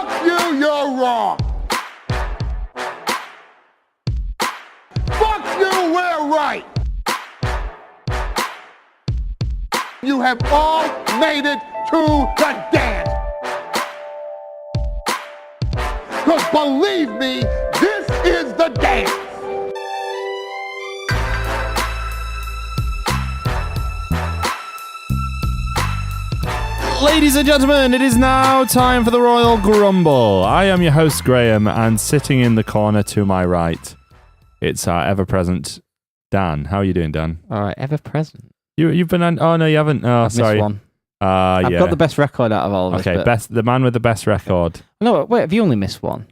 Fuck you, you're wrong. Fuck you, we're right. You have all made it to the dance. Because believe me, this is the dance. Ladies and gentlemen, it is now time for the Royal Grumble. I am your host, Graham, and sitting in the corner to my right, it's our ever-present Dan. How are you doing, Dan? All right, ever-present. You've been on... Oh, no, you haven't. Oh, I've sorry. missed one. I've got the best record out of all of us. Okay, the man with the best record. No, wait, have you only missed one?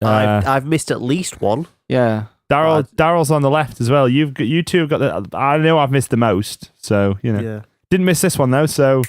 I've missed at least one. Yeah. Daryl's on the left as well. You two have got the... I know I've missed the most, so, you know. Yeah. Didn't miss this one, though, so...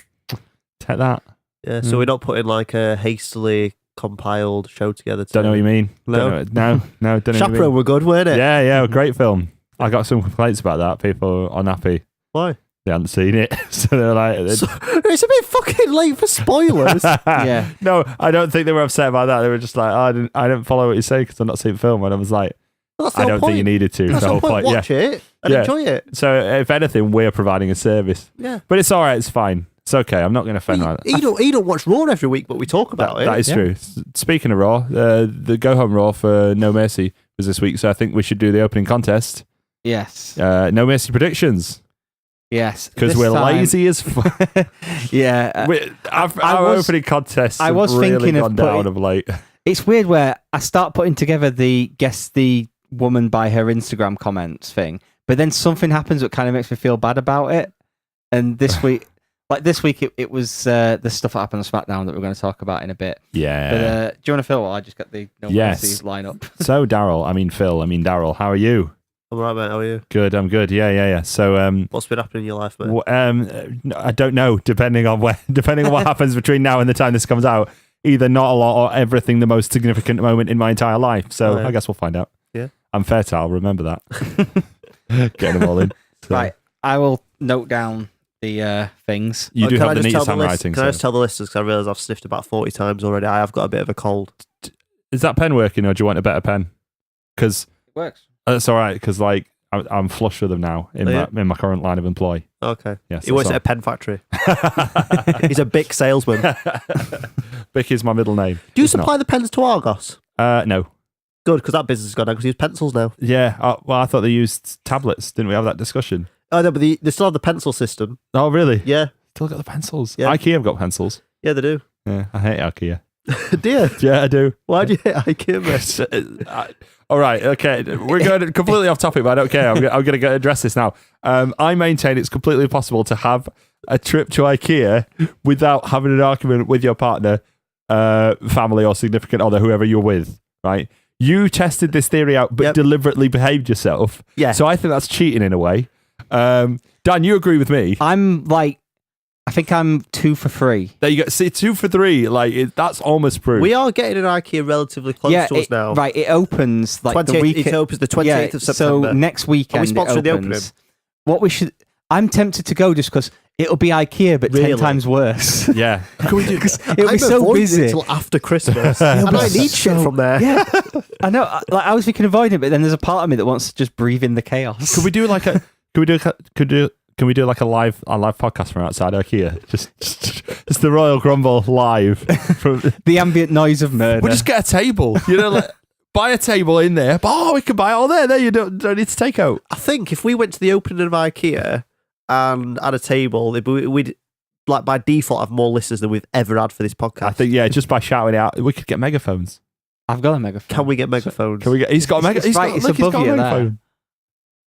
Take that. Yeah, so we're not putting like a hastily compiled show together. Don't know what you mean. No? Don't know what you mean. Chaperone were good, weren't it? Yeah, great film. I got some complaints about that. People are unhappy. Why? They hadn't seen it. So they're like... It's a bit fucking late for spoilers. Yeah. No, I don't think they were upset about that. They were just like, oh, I didn't follow what you say because I've not seen the film. And I was like, I don't think you needed to. That's the whole point. Watch it and enjoy it. So if anything, we're providing a service. Yeah. But it's all right. It's fine. It's okay. I'm not going to offend right You don't watch Raw every week, but we talk about it. That is true. Speaking of Raw, the Go Home Raw for No Mercy was this week, so I think we should do the opening contest. Yes. No Mercy predictions. Yes. Because we're lazy as fuck. Yeah. Our opening contests I was really thinking gone down of late. It's weird where I start putting together the guess the woman by her Instagram comments thing, but then something happens that kind of makes me feel bad about it. And this week... it was the stuff that happened on Smackdown that we're going to talk about in a bit. Yeah. But, do you want to fill while I just get the No Mercy lineup? So, Daryl, how are you? I'm right, mate. How are you? Good, I'm good. Yeah. So, what's been happening in your life, mate? I don't know, depending on what happens between now and the time this comes out. Either not a lot or everything the most significant moment in my entire life. So, I guess we'll find out. Yeah. I'm fertile, remember that. Getting them all in. So. Right, I will note down the things. You do have the neatest handwriting. Can I just tell the listeners, because I realise I've sniffed about 40 times already, I have got a bit of a cold. Is that pen working, or do you want a better pen? Because it works. That's all right, because like I'm flush with them now in my current line of employ. Okay. Yes. He works at a pen factory. He's a Bic salesman. Bic is my middle name. Do you supply the pens to Argos? No. Good, because that business has gone down because they use pencils now. Yeah. Well, I thought they used tablets. Didn't we have that discussion? Oh, no, but they still have the pencil system. Oh, really? Yeah. Still got the pencils. Yeah. IKEA have got pencils. Yeah, they do. Yeah, I hate IKEA. Do you? Yeah, I do. Why do you hate IKEA, mate? All right, okay. We're going completely off topic, but I don't care. I'm going to address this now. I maintain it's completely possible to have a trip to IKEA without having an argument with your partner, family, or significant other, whoever you're with, right? You tested this theory out, but deliberately behaved yourself. Yeah. So I think that's cheating in a way. Dan, you agree with me? I think I'm 2 for 3. There you go. See, 2 for 3. That's almost proof. We are getting an IKEA relatively close to us now. Right, it opens like the week. It opens the 28th of September. So next weekend. Are we sponsoring the opening? I'm tempted to go just because it'll be IKEA, but 10 times worse. Yeah. Can we do? It'll be so busy until after Christmas, and I need shit from there. Yeah, I know. I was thinking avoid it, but then there's a part of me that wants to just breathe in the chaos. Could we do like a? Can we do like a live podcast from outside IKEA? Just the Royal Grumble live from the ambient noise of murder. We'll just get a table. Buy a table in there. Oh, we can buy it all there. There, you don't need to take out. I think if we went to the opening of IKEA and had a table, we'd like by default have more listeners than we've ever had for this podcast. I think just by shouting out, we could get megaphones. I've got a megaphone. Can we get megaphones? He's got a megaphone. It's above you there.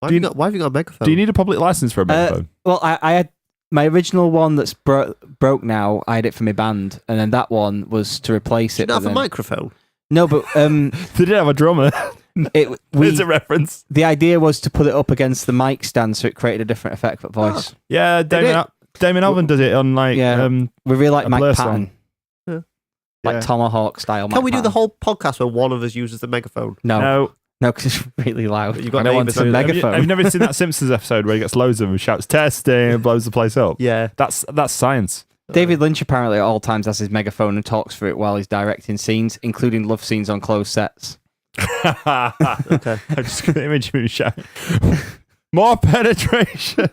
Why have you got a megaphone? Do you need a public license for a megaphone? Well, I had my original one that's broke now. I had it for my band, and then that one was to replace it. Did you not have a microphone? No, but they did have a drummer. There's a reference. The idea was to put it up against the mic stand so it created a different effect for voice. Yeah, Damon Albarn does it on we really like Mike Patton. Yeah. Like Tomahawk style. Can we do the whole podcast where one of us uses the megaphone? No, because it's really loud. You've got I don't want a megaphone. Have you never seen that Simpsons episode where he gets loads of them and shouts testing and blows the place up? Yeah. That's science. David Lynch apparently at all times has his megaphone and talks through it while he's directing scenes, including love scenes on closed sets. Okay. I'm just going to image me shouting, more penetration.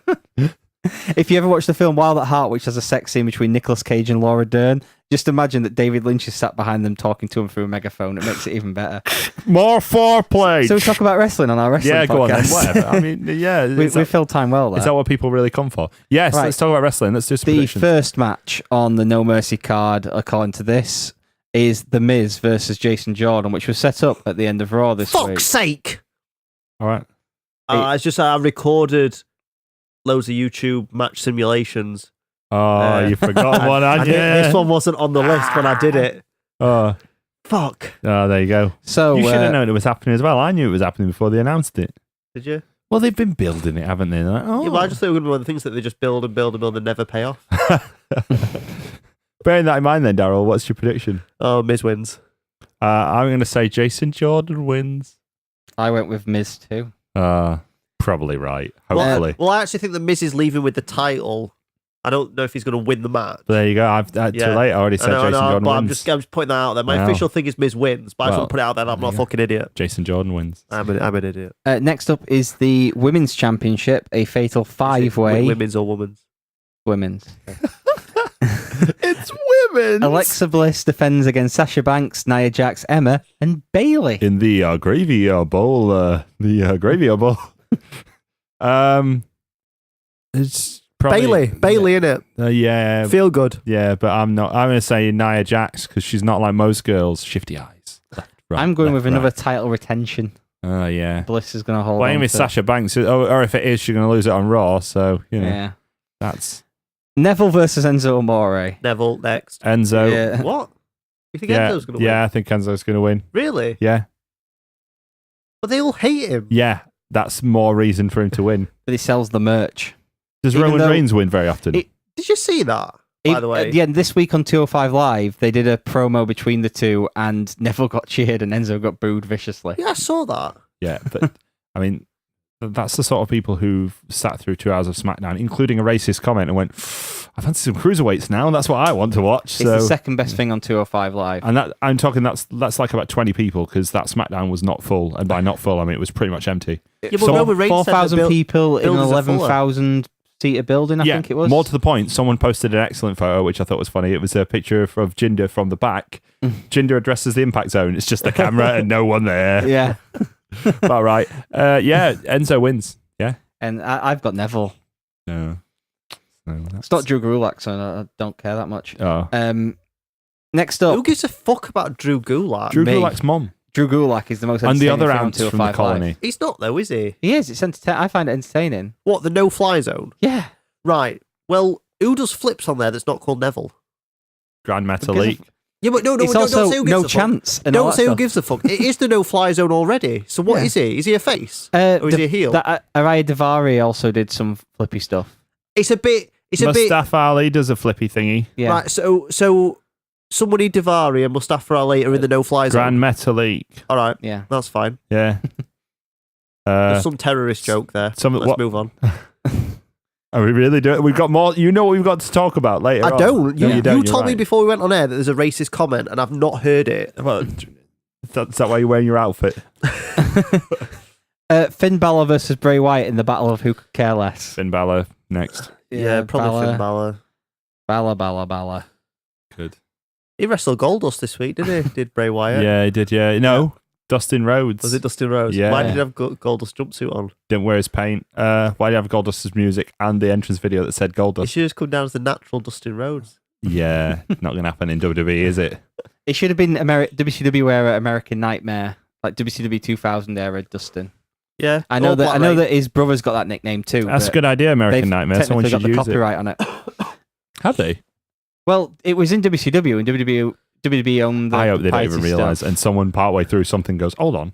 If you ever watch the film Wild at Heart, which has a sex scene between Nicolas Cage and Laura Dern, just imagine that David Lynch is sat behind them talking to him through a megaphone. It makes it even better. More foreplay. So we talk about wrestling on our wrestling podcast. Go on then, whatever. I mean, yeah. we filled time well there. Is that what people really come for? Yes, Right. let's talk about wrestling. Let's do some The predictions. first match on the No Mercy card, according to this, is The Miz versus Jason Jordan, which was set up at the end of Raw this week. Fuck's sake! All right. It's just I recorded loads of YouTube match simulations. Oh, you forgot one, And hadn't you? this one wasn't on the list when I did it. Oh, Fuck. there you go. So You should have known it was happening as well. I knew it was happening before they announced it. Did you? Well, they've been building it, haven't they? They're like, oh. Yeah, well, I just thought it would be one of the things that they just build and build and build and never pay off. Bearing that in mind then, Daryl, what's your prediction? Oh, Miz wins. I'm going to say Jason Jordan wins. I went with Miz too. Probably right. Hopefully. Well, I actually think that Miz is leaving with the title. I don't know if he's going to win the match. But there you go. I've too Yeah. late. I already said Jason Jordan but wins. I'm just putting that out there. My Wow. official thing is Miz wins, but I just Well, want to put it out there that I'm not a there you fucking idiot. Jason Jordan wins. I'm an idiot. Next up is the Women's Championship, a fatal five-way. Women's or women's? Women's. It's women. Alexa Bliss defends against Sasha Banks, Nia Jax, Emma, and Bayley. In the gravy bowl. The gravy bowl. It's probably Bayley in it. Yeah. Feel good. Yeah, but I'm not. I'm going to say Nia Jax because she's not like most girls. Shifty eyes. Left, right, I'm going left, with another right. title retention. Oh, yeah. Bliss is going to hold Well, on aim with to- Sasha Banks, or if it is, she's going to lose it on Raw. So you know, Yeah. that's Neville versus Enzo Amore. Neville next. Enzo. Yeah. What? You think Yeah, Enzo's going to win? yeah, I think Enzo's going to win. Really? Yeah, But they all hate him. yeah, that's more reason for him to win. But he sells the merch. Does Even Roman though- Reigns win very often? Did you see that? By the way, Yeah, this week on 205 Live, they did a promo between the two, and Neville got cheered and Enzo got booed viciously. yeah, I saw that. Yeah, but I mean, that's the sort of people who've sat through 2 hours of SmackDown, including a racist comment, and went, "I fancy some cruiserweights now. That's what I want to watch." It's the second best thing on 205 Live. And that I'm talking that's like about 20 people because that SmackDown was not full, and by not full I mean it was pretty much empty. Yeah, but So- Roman Reigns said 4,000 the people in an buildings are fuller. 11,000-seater building, I think it was. More to the point, someone posted an excellent photo which I thought was funny. It was a picture of Jinder from the back. Jinder addresses the impact zone. It's just the camera and no one there. Yeah. About right. Yeah, Enzo wins. Yeah. And I've got Neville. No. that's... It's not Drew Gulak, so I don't care that much. Oh. Next up, Who gives a fuck about Drew Gulak? Drew me. Gulak's mom. Drew Gulak is the most And the entertaining other thing on ants from the 205 Live. colony. He's not though, is he? He is. It's entertaining. I find it entertaining. What, the no-fly zone? Yeah. Right. Well, who does flips on there that's not called Neville? Grand Because Metalik. Yeah, but no, it's don't also say who gives no a fuck. chance. And all Don't that say who stuff. gives a fuck. It is the no-fly zone already. So what Yeah. is he? Is he a face? Or is he a heel? Araya Davari also did some flippy stuff. It's a bit... Mustafa Ali does a flippy thingy. Yeah. Right, so somebody Davari and Mustafa Ali are in the no-fly zone. Grand Metalik. All right, Yeah. that's fine. Yeah. There's some terrorist joke there. some- Let's what- move on. Are we really doing it? We've got more. You know what we've got to talk about later I on. don't. No, You, don't. you You're told me right. before we went on air that there's a racist comment, and I've not heard it. Well, is that why you're wearing your outfit? Finn Balor versus Bray Wyatt in the Battle of Who Could Care Less. Finn Balor next. Yeah, probably Finn Balor. Balor. Good. He wrestled Goldust this week, didn't he? Did Bray Wyatt? Yeah, he did. Yeah. No, Dustin Rhodes. Was it Dustin Rhodes? Yeah. Why did he have Goldust jumpsuit on? Didn't wear his paint. Why do you have Goldust's music and the entrance video that said He Goldust? should just come down as the natural Dustin Rhodes. Yeah, not going to happen in WWE, is it? It should have been WCW era American Nightmare, like WCW 2000 era Dustin. Yeah, I know All that. Black I know Rain. that his brother's got that nickname too. That's a but good idea, American they've Nightmare. Someone technically should got the use it. copyright on it. Have they? Well, it was in WCW and WWE owned the I hope they don't piety even realise. stuff. And someone partway through something goes, hold on.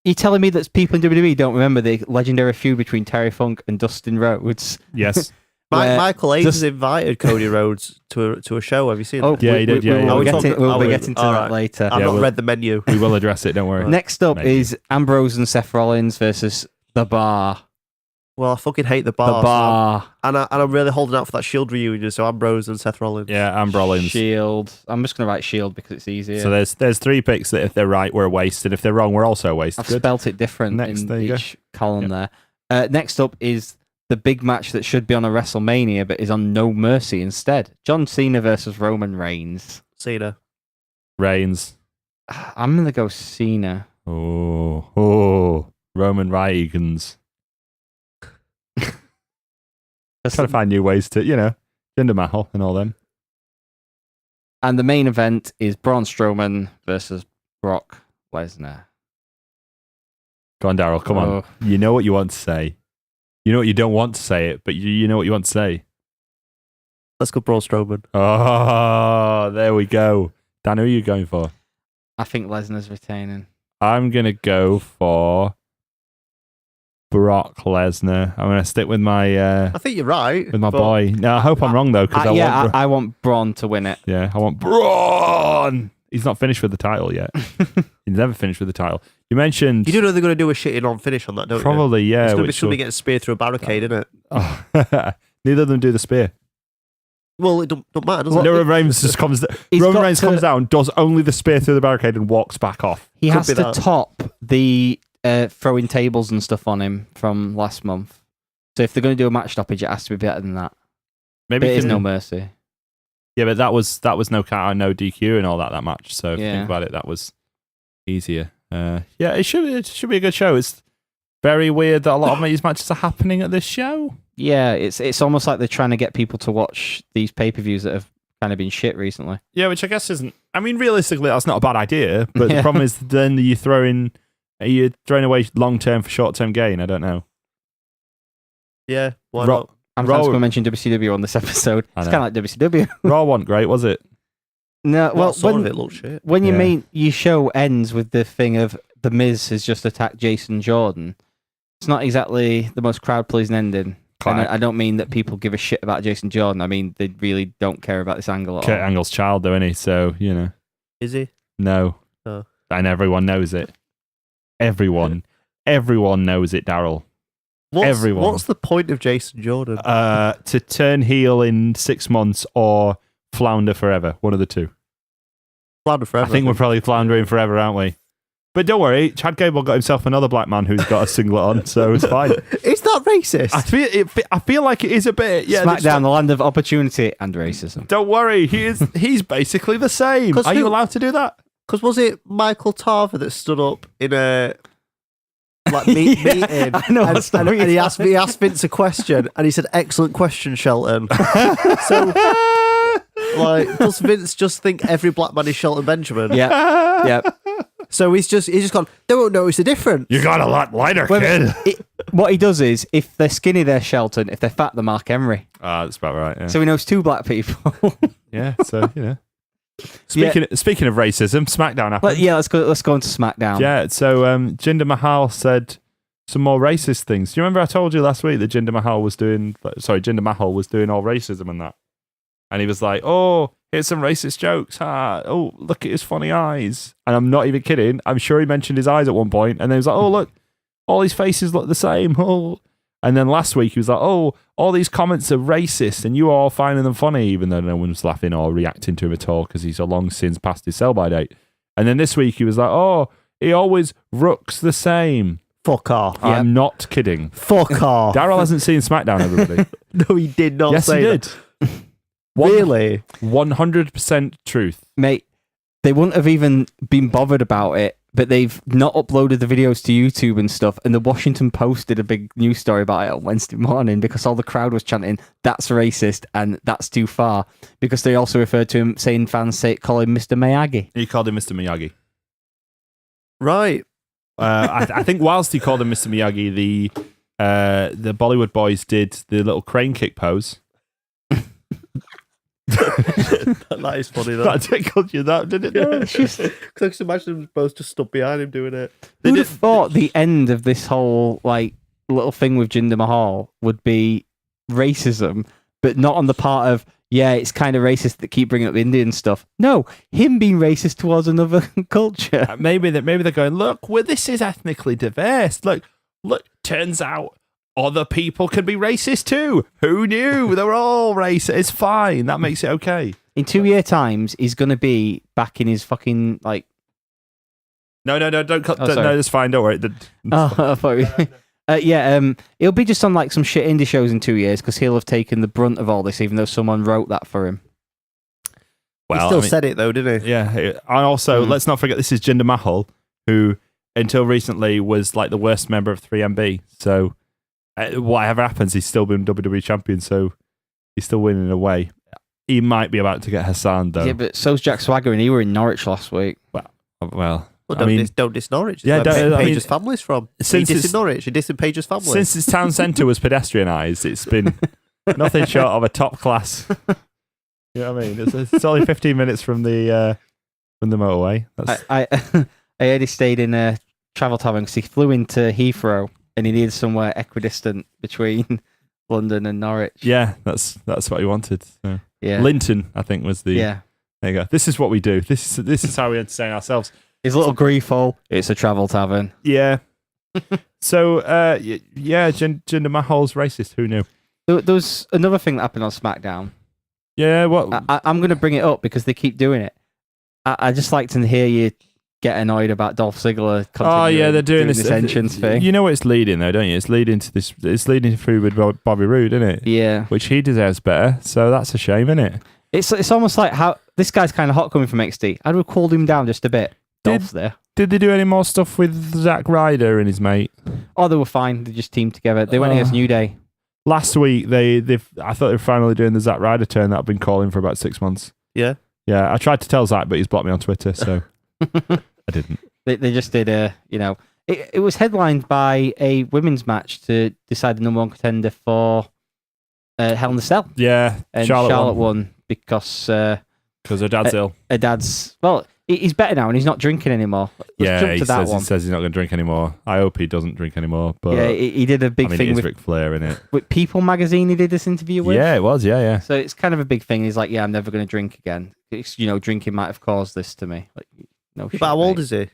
You're telling me that people in WWE don't remember the legendary feud between Terry Funk and Dustin Rhodes? Yes. Where Michael Hayes just- has invited Cody Rhodes to a show. Have you seen Oh, that? Yeah, he did, yeah, yeah. We'll, Are we get talking- we'll are be we- getting to all that right. later. I've Yeah, not we'll- read the menu. We will address it, don't worry. Next up Maybe. is Ambrose and Seth Rollins versus The Bar. Well, I fucking hate the bar. The bar. And I'm really holding out for that Shield reunion, so Ambrose and Seth Rollins. Yeah, and Rollins. Shield. I'm just going to write Shield because it's easier. So there's 3 picks that if they're right, we're a waste, and if they're wrong, we're also a waste. I've Good. spelt it different Next, there in you each column there. Next up is the big match that should be on a WrestleMania, but is on No Mercy instead. John Cena versus Roman Reigns. Cena. Reigns. I'm going to go Cena. Oh, Roman Reigns. Trying to find new ways to, Jinder Mahal and all them. And the main event is Braun Strowman versus Brock Lesnar. Go on, Daryl, come on. You know what you want to say. You know what you don't want to say it, but you know what you want to say. Let's go Braun Strowman. Oh, there we go. Dan, who are you going for? I think Lesnar's retaining. I'm going to go for Brock Lesnar. I'm going to stick with my I think you're right. with my boy. No, I hope I'm wrong, though, because I want Braun to win it. Yeah, I want Braun. He's not finished with the title yet. He's never finished with the title. You mentioned... You do know they're going to do a shitty non-finish on that, don't Probably, you? yeah. It's going to be somebody getting speared through a barricade, isn't it? Oh. Neither of them do the spear. Well, it don't matter, does it? Roman Reigns just comes down, does only the spear through the barricade and walks back off. He Could has be to that. top the throwing tables and stuff on him from last month. So if they're going to do a match stoppage, it has to be better than that. Maybe But it is can- No Mercy. Yeah, but that was no count, no DQ and all that match. So if you Yeah. think about it, that was easier. It should be a good show. It's very weird that a lot of these matches are happening at this show. Yeah, it's almost like they're trying to get people to watch these pay-per-views that have kind of been shit recently. Yeah, which I guess isn't. I mean, realistically, that's not a bad idea. But Yeah. the problem is then you're throwing away long term for short term gain. I don't know. Yeah, why Ro- not? I'm Raw- going to mention WCW on this episode. I It's know. kind of like WCW. Raw wasn't great, was it? No, Well, well, some of it looks shit. when Yeah. your show ends with the thing of The Miz has just attacked Jason Jordan, it's not exactly the most crowd-pleasing ending. And I don't mean that people give a shit about Jason Jordan. I mean, they really don't care about this angle at Kurt all. Angle's child, though, isn't he? So, Is he? no. Oh. And everyone knows it. Everyone knows it, Daryl. Everyone. What's the point of Jason Jordan? To turn heel in 6 months or flounder forever. One of the two. Flounder forever. I think we're probably floundering forever, aren't we? But don't worry, Chad Gable got himself another black man who's got a singlet on, so it's fine. Is that racist? I feel like it is a bit. Yeah, Smackdown, the land of opportunity and racism. don't worry, he's basically the same. 'Cause Are you who- allowed to do that? Because was it Michael Tarver that stood up in a meeting? I know and, what story and he you're asked Vince a question, and he said, "Excellent question, Shelton." So, does Vince just think every black man is Shelton Benjamin? Yeah. So he's just gone. They won't notice the difference. You got a lot lighter, Well, kid. what he does is, if they're skinny, they're Shelton. If they're fat, they're Mark Henry. That's about right. Yeah. So he knows two black people. Yeah. So Speaking of racism, Smackdown happened. But yeah, let's go into SmackDown. Yeah, so Jinder Mahal said some more racist things. Do you remember I told you last week that Jinder Mahal was doing all racism and that? And he was like, oh, here's some racist jokes. Oh, look at his funny eyes. And I'm not even kidding. I'm sure he mentioned his eyes at one point. And then he was like, oh, look, all his faces look the same. Oh. And then last week he was like, oh, all these comments are racist and you are all finding them funny, even though no one was laughing or reacting to him at all because he's so long since past his sell-by date. And then this week he was like, oh, he always looks the same. Fuck off. I'm not kidding. Fuck off. Daryl hasn't seen Smackdown, everybody. No, he did not Yes, say he that. did. Really? 100% truth. Mate, they wouldn't have even been bothered about it, but they've not uploaded the videos to YouTube and stuff, and the Washington Post did a big news story about it on Wednesday morning because all the crowd was chanting, that's racist and that's too far, because they also referred to him, saying fans call him Mr. Miyagi. He called him Mr. Miyagi. Right. I think whilst he called him Mr. Miyagi, the Bollywood boys did the little crane kick pose. That is funny, though. That tickled you, that didn't it? Because I can imagine them both just stood behind him doing it. Who would have thought the end of this whole little thing with Jinder Mahal would be racism, but not on the part of, yeah, it's kind of racist that keep bringing up Indian stuff. No, him being racist towards another culture. Maybe they're going, look, this is ethnically diverse. Look, turns out other people can be racist too. Who knew? They're all racist. It's fine. That makes it okay. In 2 year times, he's going to be back in his fucking, like... No, don't cut. Oh, No, sorry. it's fine. Don't worry. I thought he'll be just on like some shit indie shows in 2 years because he'll have taken the brunt of all this, even though someone wrote that for him. Well, he still said it though, didn't he? Yeah. And also, let's not forget, this is Jinder Mahal, who until recently was like the worst member of 3MB. So whatever happens, he's still been WWE champion. So he's still winning away. He might be about to get Hassan though. Yeah, but so's Jack Swagger, and he were in Norwich last week. Well, don't diss Norwich. Yeah, Page's family's from. Since He it's- dissing Norwich. He dissing Page's family. since its town centre was pedestrianised, it's been nothing short of a top class. You know what I mean? It's only 15 minutes from the motorway. That's, I heard he stayed in a travel tavern because he flew into Heathrow and he needed somewhere equidistant between London and Norwich. yeah, that's what he wanted. So. Yeah. Linton, I think, was the. Yeah. There you go. This is what we do. This is how we entertain ourselves. His little grief hole. It's a travel tavern. Yeah. So, Jinder Mahal's racist. Who knew? There was another thing that happened on SmackDown. Yeah. What? I'm going to bring it up because they keep doing it. I just like to hear you get annoyed about Dolph Ziggler. Oh yeah, they're doing this entrance thing. You know what it's leading though, don't you? It's leading to this. It's leading through with Bobby Roode, isn't it? Yeah. Which he deserves better. So that's a shame, isn't it? It's almost like how this guy's kind of hot coming from XT. I'd have called him down just a bit. Dolph's there. Did they do any more stuff with Zack Ryder and his mate? Oh, they were fine. They just teamed together. They went against New Day. Last week, I thought they were finally doing the Zack Ryder turn that I've been calling for about 6 months. Yeah. Yeah, I tried to tell Zack, but he's blocked me on Twitter, so I didn't. They just did it was headlined by a women's match to decide the number one contender for Hell in a Cell. Yeah, And Charlotte won because her dad's ill. her dad's, well, he's better now and he's not drinking anymore. Let's jump to that one. He says he's not going to drink anymore. I hope he doesn't drink anymore. But Yeah, he did a big thing it's with Ric Flair, innit? with People magazine. He did this interview with. Yeah, it was. Yeah. So it's kind of a big thing. He's like, yeah, I'm never going to drink again. It's, drinking might have caused this to me. Like, no shit. But how old mate. is he?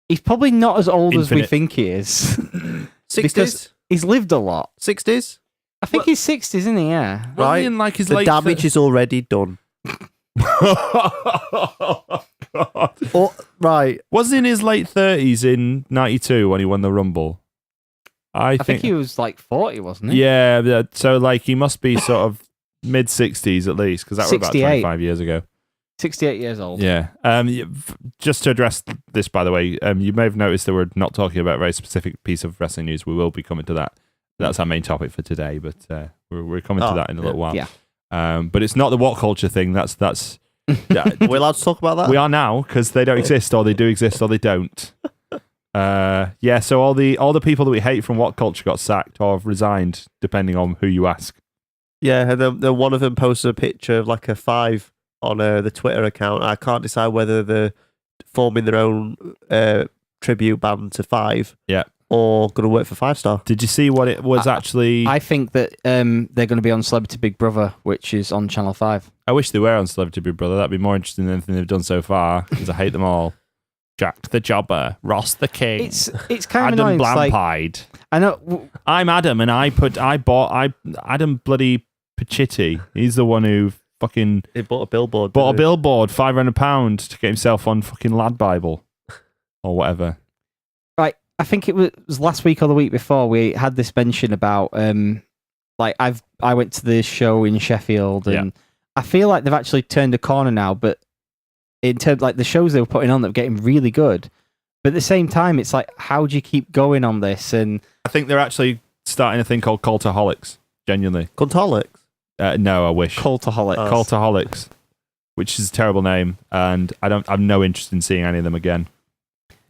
He's probably not as old as we Infinite. think he is. 60s? Because he's lived a lot. 60s? I think he's 60s, isn't he? Yeah. Wasn't he Right. in like his The late damage is already done. Oh, God. Oh, right. Was he in his late 30s in 92 when he won the Rumble? I think he was like 40, wasn't he? Yeah, so like he must be sort of mid 60s at least, because that was about 68. 25 years ago. 68 years old. Yeah. Just to address this, by the way, you may have noticed that we're not talking about a very specific piece of wrestling news. We will be coming to that. That's our main topic for today, but we're coming to that in a little while. Yeah. But it's not the Whatculture thing. That's Are we allowed to talk about that? we are now, because they don't exist, or they do exist, or they don't. So all the people that we hate from Whatculture got sacked or have resigned, depending on who you ask. Yeah, and then one of them posted a picture of like a 5 on the Twitter account. I can't decide whether they're forming their own tribute band to 5. Yeah. Or going to work for 5 Star. Did you see what it was actually? I think that they're going to be on Celebrity Big Brother, which is on Channel 5. I wish they were on Celebrity Big Brother. That'd be more interesting than anything they've done so far, because I hate them all. Jack the Jobber, Ross the King, It's kind of Adam annoying. It's like, Blampide. I know. I'm Adam, and I bought Adam bloody Pacitti. He's the one who fucking He bought a billboard. bought a didn't billboard, £500 to get himself on fucking Lad Bible or whatever. Right, I think it was last week or the week before we had this mention about like I went to this show in Sheffield and I feel like they've actually turned a corner now, but in terms like the shows they were putting on that were getting really good. But at the same time, it's like, how do you keep going on this? And I think they're actually starting a thing called Cultaholics, genuinely. he? Cuntaholics. No, I wish. Cultaholic. Oh. Cultaholics, which is a terrible name, and I've no interest in seeing any of them again.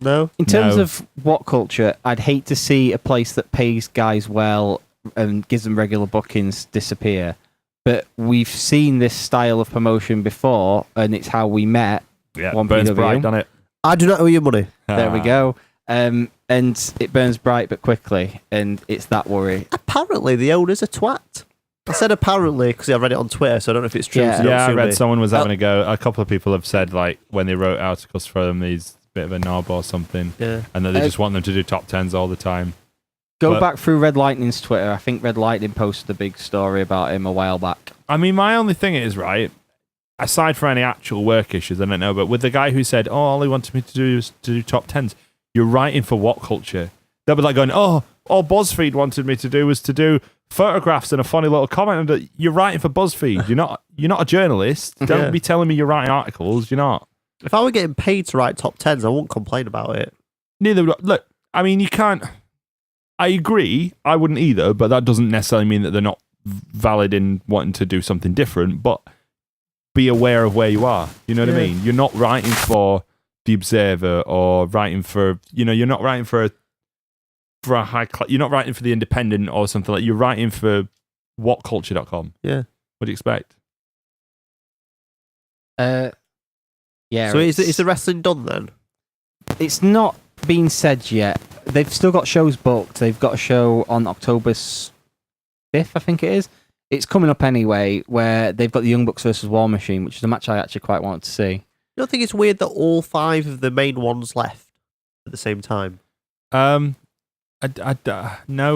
No? In terms No. of Whatculture, I'd hate to see a place that pays guys well and gives them regular bookings disappear. But we've seen this style of promotion before, and it's how we met. Yeah, One burns PW. bright, doesn't it? I do not owe you money. There we go. And it burns bright but quickly, and it's that worry. Apparently, the owner's a twat. I said apparently because I read it on Twitter, so I don't know if it's true. Yeah. so don't Yeah, I sue read me. someone was having a go. A couple of people have said, like, when they wrote articles for them, he's a bit of a knob or something, Yeah. and that they just want them to do top 10s all the time. Go back through Red Lightning's Twitter. I think Red Lightning posted a big story about him a while back. I mean, my only thing is, right, aside from any actual work issues, I don't know, but with the guy who said, all he wanted me to do is to do top 10s, you're writing for Whatculture. They'll be like going, all BuzzFeed wanted me to do was to do photographs and a funny little comment. And you're writing for BuzzFeed. You're not a journalist. Don't be telling me you're writing articles. You're not. If I were getting paid to write top 10s, I wouldn't complain about it. Neither would I. Look, I mean, you can't... I agree. I wouldn't either, but that doesn't necessarily mean that they're not valid in wanting to do something different, but be aware of where you are. You know what I mean? You're not writing for The Observer or writing for... you're not writing for a high class... You're not writing for The Independent or something like... You're writing for whatculture.com. Yeah. What do you expect? Yeah. So is the wrestling done then? It's not been said yet. They've still got shows booked. They've got a show on October 5th, I think it is. It's coming up anyway, where they've got the Young Bucks versus War Machine, which is a match I actually quite wanted to see. You don't think it's weird that all 5 of the main ones left at the same time? No,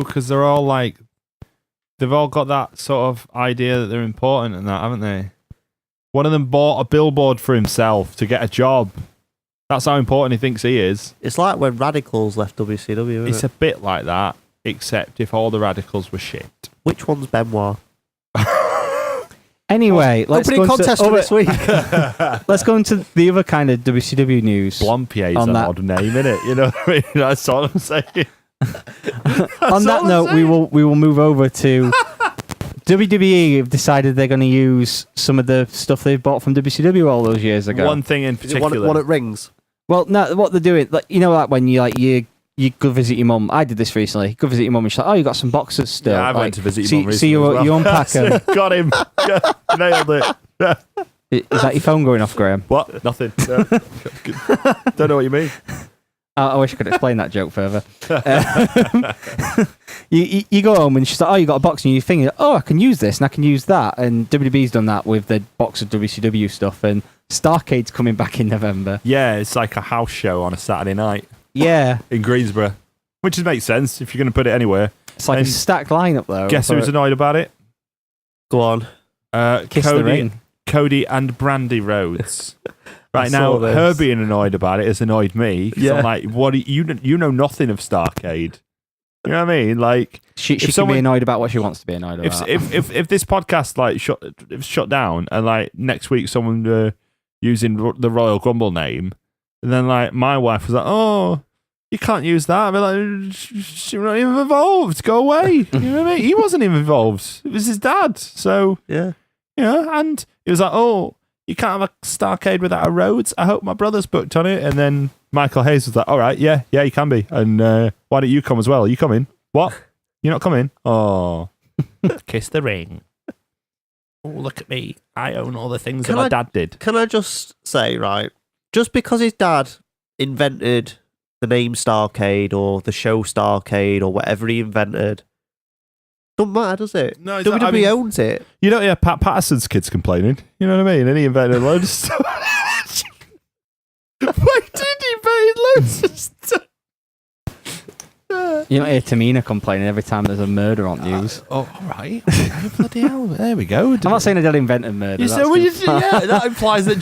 because they're all like... They've all got that sort of idea that they're important and that, haven't they? One of them bought a billboard for himself to get a job. That's how important he thinks he is. It's like when Radicals left WCW, isn't It's it? a bit like that, except if all the Radicals were shit. Which one's Benoit? Anyway, let's Opening go contest into for this week. let's go into the other kind of WCW news. Blompier's On an that- odd name, innit? You know what I mean? That's all I'm saying. On that note, we will move over to WWE. Have decided they're going to use some of the stuff they've bought from WCW all those years ago. One thing in Is it particular. one at Rings? Well, no, what they're doing, like like when you go visit your mum. I did this recently. Go visit your mum, and she's like, "Oh, you got some boxes still." Yeah, I like, went to visit your mum So recently you, as well. you unpack them. Got him. Nailed it. Is that your phone going off, Graham? What? Nothing. No. Don't know what you mean. I wish I could explain that joke further. You go home and she's like, "Oh, you got a box," and you're thinking, "Oh, I can use this and I can use that." And WWE's done that with the box of WCW stuff, and Starcade's coming back in November. Yeah, it's like a house show on a Saturday night Yeah, in Greensboro, which makes sense if you're going to put it anywhere. it's like And a stacked lineup though. Guess who's annoyed about it? Go on. Kiss the ring. Cody and Brandy Rhodes. Right I now, saw this. her being annoyed about it has annoyed me. 'Cause Yeah. I'm like, what? You know nothing of Starcade. You know what I mean? Like, She can someone- be annoyed about what she wants to be annoyed about. if this podcast like shut down and like next week someone using the Royal Grumble name, and then like my wife was like, "Oh, you can't use that." I'd be like, "She's not even involved. Go away." You know what I mean? He wasn't even involved. It was his dad. So Yeah. and he was like, "Oh, you can't have a Starcade without a Rhodes. I hope my brother's booked on it." And then Michael Hayes was like, "All right, yeah, you can be. And why don't you come as well? Are you coming? What? You're not coming? Oh, kiss the ring. Oh, look at me. I own all the things that my dad did." Can I just say, right, just because his dad invented the name Starcade or the show Starcade or whatever he invented, don't matter, does it? No, WWE owns it. You don't hear Pat Patterson's kids complaining. You know what I mean? And he invented loads of stuff. Why did he invent loads of stuff? You don't hear Tamina complaining every time there's a murder on news. Oh, all right. Okay, bloody hell. There we go. I'm not saying I did invent a murder. You that's said, well, good. yeah, that implies that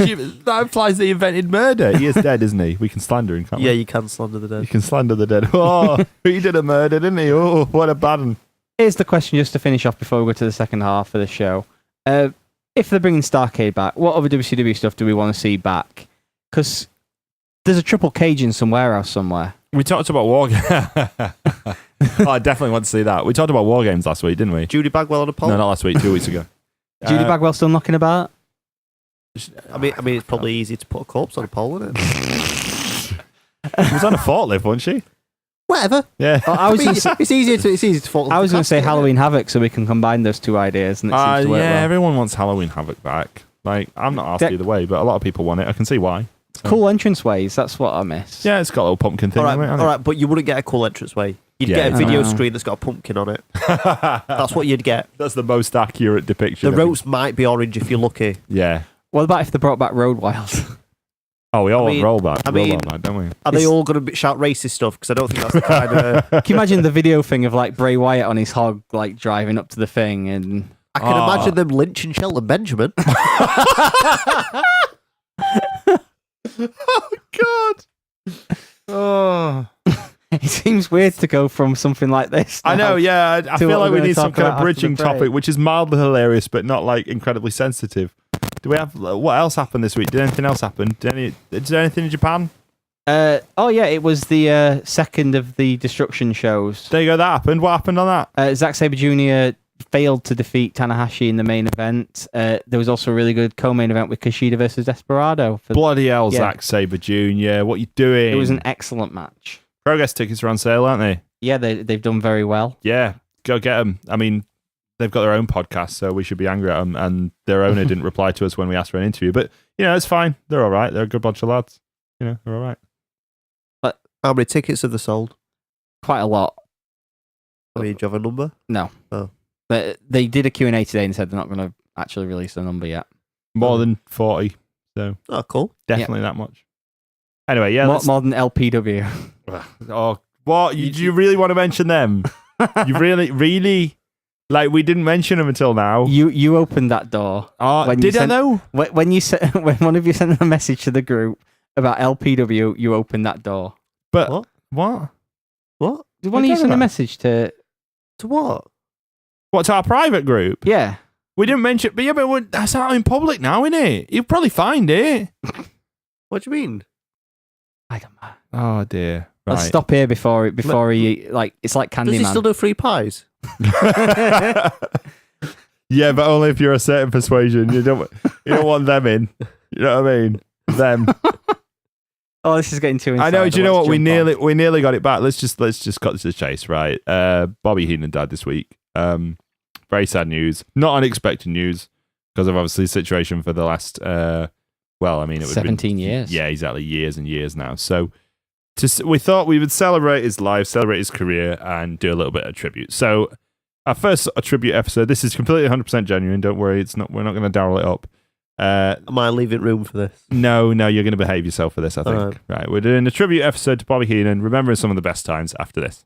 he invented murder. He is dead, isn't he? We can slander him, can't we? Yeah, you can slander the You dead. can slander the dead. Oh, he did a murder, didn't he? Oh, what a bad one. Here's the question just to finish off before we go to the second half of the show. If they're bringing Starcade back, what other WCW stuff do we want to see back? Because there's a triple cage in some warehouse somewhere. We talked about War Games. Oh, I definitely want to see that. We talked about War Games last week, didn't we? Judy Bagwell on a pole? No, not last week, 2 weeks ago. Judy Bagwell still knocking about? I mean, it's probably easy to put a corpse on a pole, isn't it? She was on a forklift, wasn't she? Whatever. Yeah. Oh, I was I mean, it's easier to fall. I was going to say Halloween Havoc so we can combine those two ideas and it seems to work yeah, well. everyone wants Halloween Havoc back. Like, I'm not asked De- either way, but a lot of people want it. I can see why. So. Cool entrance ways, that's what I miss. Yeah, it's got a little pumpkin thing. All right, on it, hasn't all right, but you wouldn't get a cool entranceway. You'd Yeah, get a video I know. screen that's got a pumpkin on it. it? That's what you'd get. That's the most accurate depiction. The of it. ropes might be orange if you're lucky. Yeah. What about if they brought back Road Wild? Oh, we all mean- want rollback. I mean- rollback, don't we? Are they all going to shout racist stuff? Because I don't think that's the kind of. Can you imagine the video thing of like Bray Wyatt on his hog, like driving up to the thing, and I can imagine them lynching Shelton Benjamin. Oh God. Oh. it seems weird to go from something like this. I now know, yeah. I to feel what like we're we gonna need some talk kind about of after bridging the break. topic, which is mildly hilarious, but not like incredibly sensitive. Do we have what else happened this week? Did anything else happen? Did anything in Japan? Oh yeah, it was the second of the Destruction shows. There you go. That happened. What happened on that? Zack Sabre Jr. failed to defeat Tanahashi in the main event. There was also a really good co-main event with Kushida versus Desperado. Bloody hell, Yeah. Zack Sabre Jr. What you doing? It was an excellent match. Progress tickets are on sale, aren't they? Yeah, they've done very well. Yeah, go get them. I mean, they've got their own podcast, so we should be angry at them. And their owner didn't reply to us when we asked for an interview. But, you know, it's fine. They're all right. They're a good bunch of lads. You know, they're all right. How many tickets have they sold? Quite a lot. I mean, do you have a number? No. Oh. But they did a Q&A today and said they're not going to actually release the number yet. More than 40. So Oh, cool. definitely that much. Anyway, yeah. More than LPW. Oh, what? Do you really want to mention them? You really? Like, we didn't mention them until now. You opened that door. Oh, when you did I sent- though? When when one of you sent a message to the group about LPW, you opened that door. But What? what? What? Did What one are of you you send talking a about? message to? To what? What's our private group? Yeah. We didn't mention, but that's out in public now, isn't it? You'll probably find it. What do you mean? I don't know. Oh dear. Right. Let's stop here before he like it's like Does he Candyman. still do free pies? Yeah, but only if you're a certain persuasion. You don't want them in. You know what I mean? Them. Oh, this is getting too inside. I know. Do you know Let's what? jump on. We nearly got it back. Let's just cut to the chase, right? Bobby Heenan died this week. Very sad news. Not unexpected news because of obviously the situation for the last. Well, I mean, it would 17 years. Yeah, exactly. Years and years now. So we thought we would celebrate his life, celebrate his career, and do a little bit of tribute. So our first tribute episode. This is completely 100% genuine. Don't worry. It's not. We're not going to darrel it up. Am I leaving room for this? No, you're going to behave yourself for this, I think. Alright. Right, we're doing a tribute episode to Bobby Heenan, remembering some of the best times after this.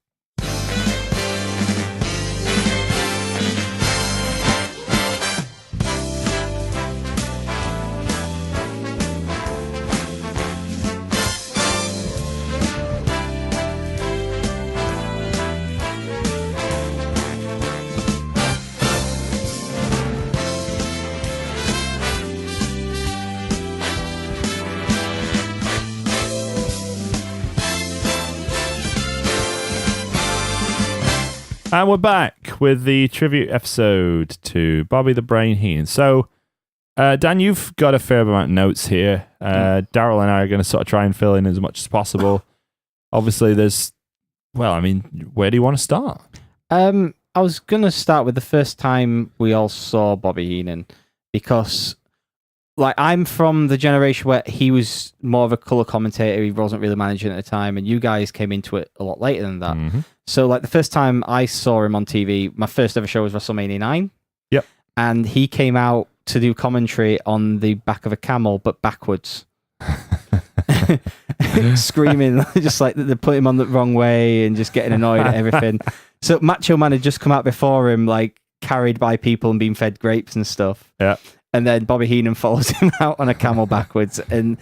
And we're back with the tribute episode to Bobby the Brain Heenan. So, Dan, you've got a fair amount of notes here. Daryl and I are going to sort of try and fill in as much as possible. Obviously, where do you want to start? I was gonna start with the first time we all saw Bobby Heenan because, like, I'm from the generation where he was more of a color commentator. He wasn't really managing at the time, and you guys came into it a lot later than that. Mm-hmm. So, like, the first time I saw him on TV, my first ever show was WrestleMania 9. Yep. And he came out to do commentary on the back of a camel, but backwards. Screaming, just like they put him on the wrong way and just getting annoyed at everything. So, Macho Man had just come out before him, like, carried by people and being fed grapes and stuff. Yeah. And then Bobby Heenan follows him out on a camel backwards. And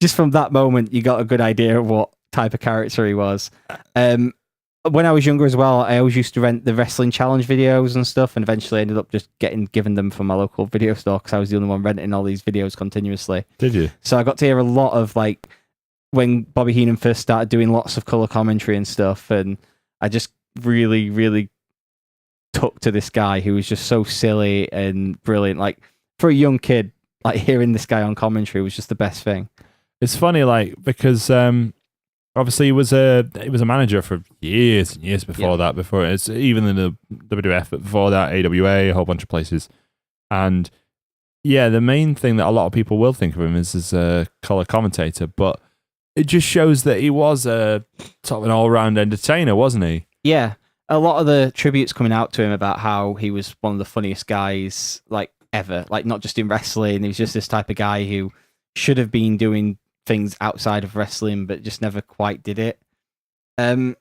just from that moment, you got a good idea of what type of character he was. When I was younger as well, I always used to rent the Wrestling Challenge videos and stuff, and eventually ended up just given them from my local video store because I was the only one renting all these videos continuously. Did you? So I got to hear a lot of, like, when Bobby Heenan first started doing lots of color commentary and stuff, and I just really, really took to this guy who was just so silly and brilliant. Like, for a young kid, like, hearing this guy on commentary was just the best thing. It's funny, like, because obviously he was a manager for years and years before that. Before it's even in the WWF, but before that, AWA, a whole bunch of places. And yeah, the main thing that a lot of people will think of him is as a color commentator, but it just shows that he was a sort of an all-round entertainer, wasn't he? Yeah, a lot of the tributes coming out to him about how he was one of the funniest guys, like, ever. Like, not just in wrestling, he was just this type of guy who should have been doing things outside of wrestling, but just never quite did it. Do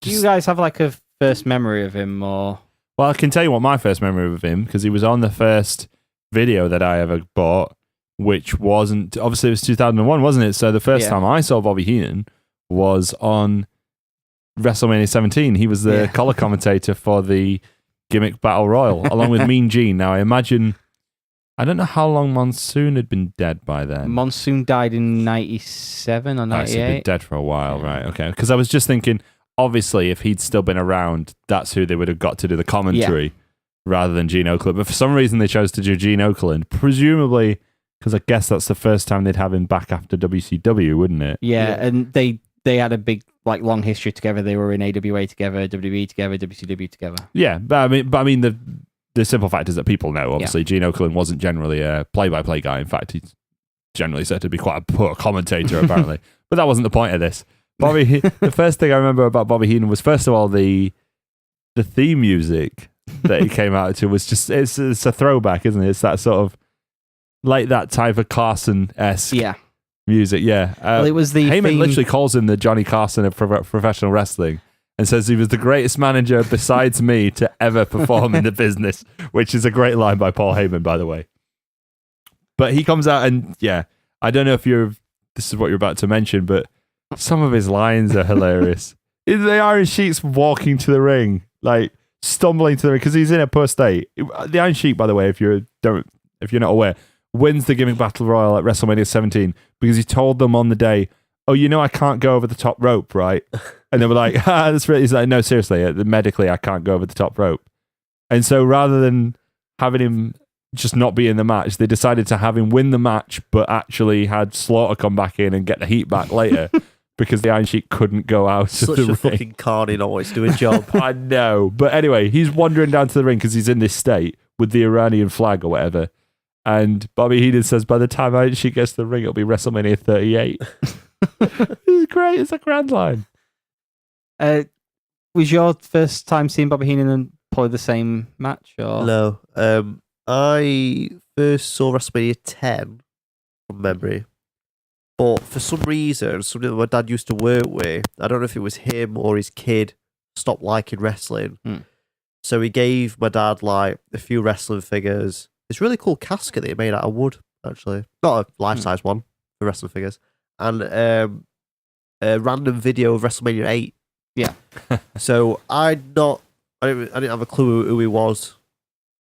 you guys have like a first memory of him, or? Well, I can tell you what my first memory of him, because he was on the first video that I ever bought, which wasn't, obviously it was 2001, wasn't it? So the first time I saw Bobby Heenan was on WrestleMania 17. He was the color commentator for the Gimmick Battle Royal, along with Mean Gene. Now, I imagine, I don't know how long Monsoon had been dead by then. Monsoon died in 97 or 98. So he'd been dead for a while, right? Okay. Because I was just thinking, obviously, if he'd still been around, that's who they would have got to do the commentary rather than Gene Okerlund. But for some reason, they chose to do Gene Okerlund, presumably because I guess that's the first time they'd have him back after WCW, wouldn't it? Yeah, and they had a big, like, long history together. They were in AWA together, WWE together, WCW together. Yeah, but I mean, the simple fact is that people know, obviously, Gene Okerlund wasn't generally a play-by-play guy. In fact, he's generally said to be quite a poor commentator, apparently. But that wasn't the point of this. The first thing I remember about Bobby Heenan was, first of all, the theme music that he came out to was just, it's a throwback, isn't it? It's that sort of, like that type of Carson-esque music, well, it was the Heyman literally calls him the Johnny Carson of professional wrestling and says he was the greatest manager besides me to ever perform in the business, which is a great line by Paul Heyman, by the way. But he comes out and, I don't know if this is what you're about to mention, but some of his lines are hilarious. The Iron Sheik's walking to the ring, like stumbling to the ring, because he's in a poor state. The Iron Sheik, by the way, if you're not aware, wins the Gimmick Battle Royal at WrestleMania 17 because he told them on the day, "Oh, I can't go over the top rope, right?" And they were like, that's really. He's like, "No, seriously, medically, I can't go over the top rope." And so rather than having him just not be in the match, they decided to have him win the match, but actually had Slaughter come back in and get the heat back later. Because the Iron Sheik couldn't go out of the ring. Such a fucking carny, always do a job. I know. But anyway, he's wandering down to the ring because he's in this state with the Iranian flag or whatever. And Bobby Heenan says, by the time Iron Sheik gets to the ring, it'll be WrestleMania 38. It's great. It's a grand line. Was your first time seeing Bobby Heenan and probably the same match? Or? No. I first saw WrestleMania 10 from memory. But for some reason, something that my dad used to work with, I don't know if it was him or his kid, stopped liking wrestling. So he gave my dad like a few wrestling figures. This really cool casket that he made out of wood, actually. Not a life-size one for wrestling figures. And a random video of WrestleMania 8. Yeah. So I didn't have a clue who he was.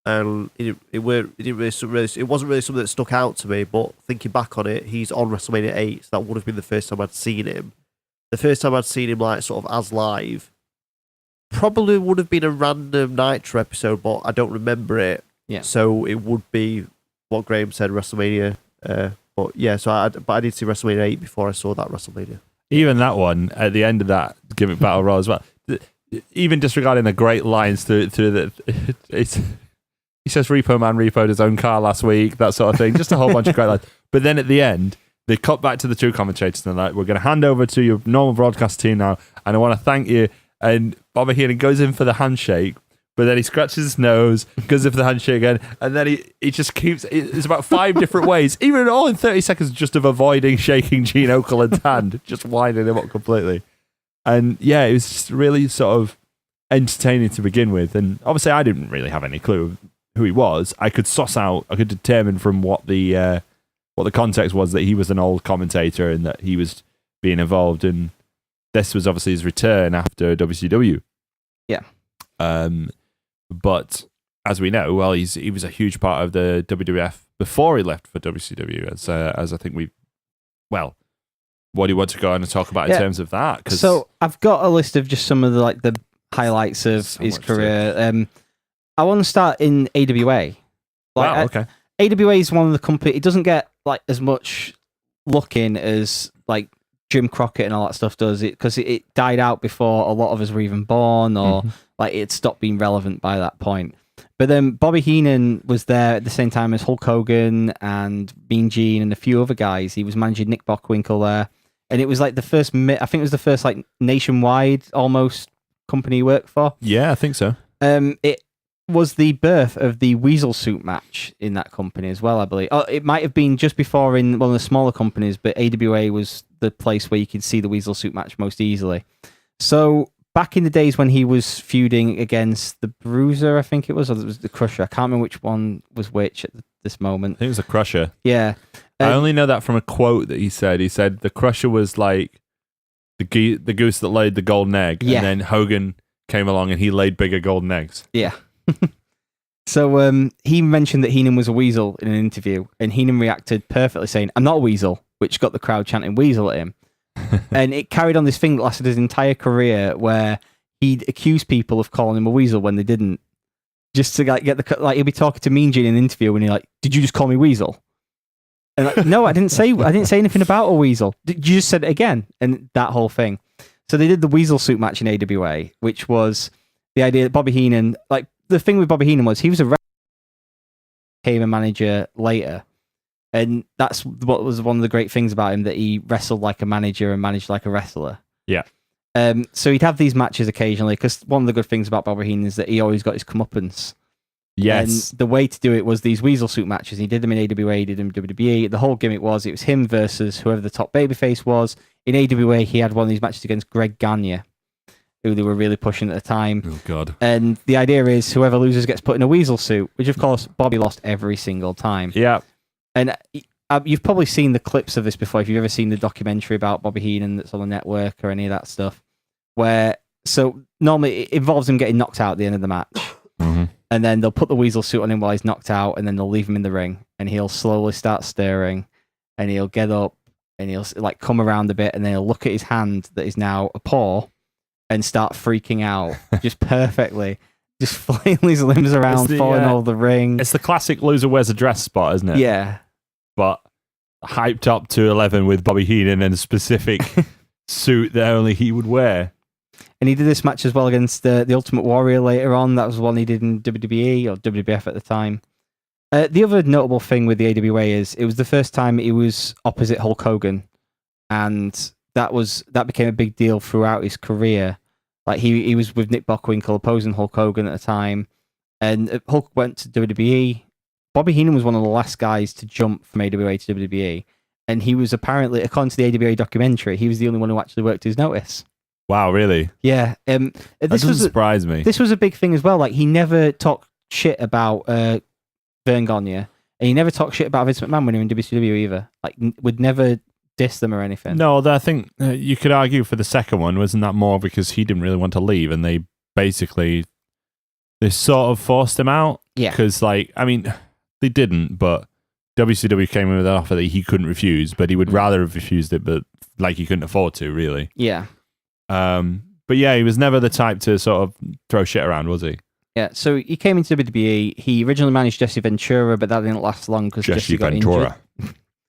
And it wasn't really something that stuck out to me, but thinking back on it, he's on WrestleMania 8, so that would have been the first time I'd seen him. The first time I'd seen him like sort of as live probably would have been a random Nitro episode, but I don't remember it. Yeah. So it would be what Graham said, WrestleMania. But yeah, so I did see WrestleMania 8 before I saw that WrestleMania. Even that one, at the end of that Gimmick Battle Royal as well, even disregarding the great lines through it's... He says Repo Man repoed his own car last week, that sort of thing. Just a whole bunch of great lines. But then at the end, they cut back to the two commentators and they're like, "We're going to hand over to your normal broadcast team now, and I want to thank you." And Bobby Heenan goes in for the handshake, but then he scratches his nose, goes in for the handshake again, and then he just keeps... It's about 5 different ways, even all in 30 seconds, just of avoiding shaking Gene Okerlund's hand, just winding him up completely. And yeah, it was just really sort of entertaining to begin with. And obviously I didn't really have any clue who he was. I could determine from what the context was that he was an old commentator and that he was being involved, and this was obviously his return after WCW. Yeah. But as we know, well, he was a huge part of the WWF before he left for WCW, as I think what do you want to go on and talk about in terms of that? So I've got a list of just some of the highlights of his career. I want to start in AWA. Wow, okay. AWA is one of the company. It doesn't get like as much look in as like Jim Crockett and all that stuff does. It because it died out before a lot of us were even born, or like it stopped being relevant by that point. But then Bobby Heenan was there at the same time as Hulk Hogan and Mean Gene and a few other guys. He was managing Nick Bockwinkel there, and it was like the first. I think it was the first like nationwide almost company he worked for. Yeah, I think so. was the birth of the Weasel Suit match in that company as well, I believe. Oh, it might have been just before in one of the smaller companies, but AWA was the place where you could see the Weasel Suit match most easily. So back in the days when he was feuding against the Bruiser, I think it was, or it was the Crusher. I can't remember which one was which at this moment. I think it was a Crusher. Yeah. I only know that from a quote that he said. He said the Crusher was like the goose that laid the golden egg, Yeah. and then Hogan came along and he laid bigger golden eggs. Yeah. So he mentioned that Heenan was a weasel in an interview, and Heenan reacted perfectly, saying, "I'm not a weasel," which got the crowd chanting "weasel" at him. And it carried on this thing that lasted his entire career, where he'd accuse people of calling him a weasel when they didn't, just to like get the like. He'll be talking to Mean Gene in an interview, and he's like, "Did you just call me weasel?" And like, no, I didn't say anything about a weasel. You just said it again, and that whole thing. So they did the Weasel Suit match in AWA, which was the idea that Bobby Heenan, like the thing with Bobby Heenan was he was became a manager later, and that's what was one of the great things about him, that he wrestled like a manager and managed like a wrestler. Yeah. So he'd have these matches occasionally, because one of the good things about Bobby Heenan is that he always got his comeuppance. Yes. And the way to do it was these Weasel Suit matches. He did them in AWA, he did them in WWE. The whole gimmick was it was him versus whoever the top babyface was. In AWA, he had one of these matches against Greg Gagne, who they were really pushing at the time. Oh, God. And the idea is whoever loses gets put in a weasel suit, which, of course, Bobby lost every single time. Yeah. And you've probably seen the clips of this before, if you've ever seen the documentary about Bobby Heenan that's on the network or any of that stuff, where, so normally it involves him getting knocked out at the end of the match. Mm-hmm. And then they'll put the weasel suit on him while he's knocked out, and then they'll leave him in the ring, and he'll slowly start stirring, and he'll get up, and he'll like come around a bit, and then he'll look at his hand that is now a paw, and start freaking out just perfectly, just flailing his limbs around, falling all the ring. It's the classic loser wears a dress spot, isn't it? Yeah. But hyped up to 11 with Bobby Heenan and a specific suit that only he would wear. And he did this match as well against the Ultimate Warrior later on. That was one he did in WWE or WWF at the time. The other notable thing with the AWA is it was the first time he was opposite Hulk Hogan, and that became a big deal throughout his career. Like he was with Nick Bockwinkel opposing Hulk Hogan at the time, and Hulk went to WWE. Bobby Heenan was one of the last guys to jump from AWA to WWE, and he was apparently, according to the AWA documentary, he was the only one who actually worked his notice. Wow, really? Yeah. That doesn't surprise me. This was a big thing as well. Like, he never talked shit about Vern Gagne, and he never talked shit about Vince McMahon when he was in WCW either. Like, would never diss them or anything. No, I think you could argue for the second one, wasn't that more because he didn't really want to leave, and they sort of forced him out? Yeah. Because, like, I mean, they didn't, but WCW came in with an offer that he couldn't refuse, but he would rather have refused it, but, like, he couldn't afford to, really. Yeah. But yeah, he was never the type to sort of throw shit around, was he? Yeah, so he came into WWE. He originally managed Jesse Ventura, but that didn't last long because Jesse got injured.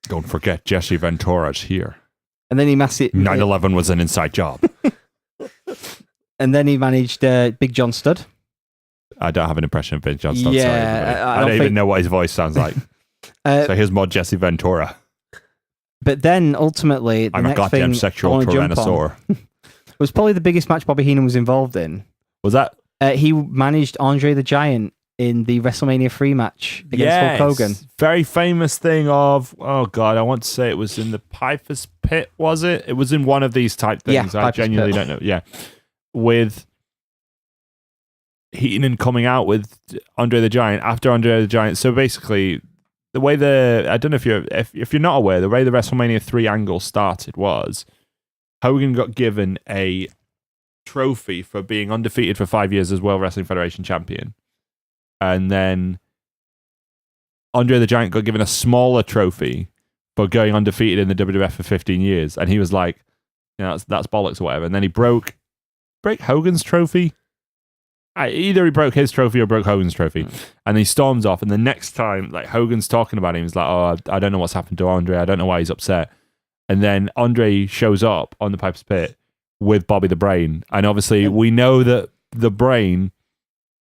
Don't forget, Jesse Ventura's here. And then he 9/11 was an inside job. And then he managed Big John Studd. I don't have an impression of Big John Studd. Yeah, sorry, everybody. I don't even know what his voice sounds like. So here's more Jesse Ventura. But then ultimately, the I'm a next goddamn thing sexual tyrannosaur. was probably the biggest match Bobby Heenan was involved in. Was that? He managed Andre the Giant in the WrestleMania 3 match against Hulk Hogan. Very famous thing of, oh God, I want to say it was in the Piper's Pit, was it? It was in one of these type things. Yeah, I genuinely don't know. Yeah. With Heenan coming out with Andre the Giant, after Andre the Giant. So basically, the way I don't know if you're not aware, the way the WrestleMania 3 angle started was Hogan got given a trophy for being undefeated for 5 years as World Wrestling Federation champion. And then Andre the Giant got given a smaller trophy for going undefeated in the WWF for 15 years. And he was like, you know, that's bollocks or whatever. And then he break Hogan's trophy. Either he broke his trophy or broke Hogan's trophy. And he storms off. And the next time, like, Hogan's talking about him, he's like, oh, I don't know what's happened to Andre. I don't know why he's upset. And then Andre shows up on the Piper's Pit with Bobby the Brain. And obviously, we know that the Brain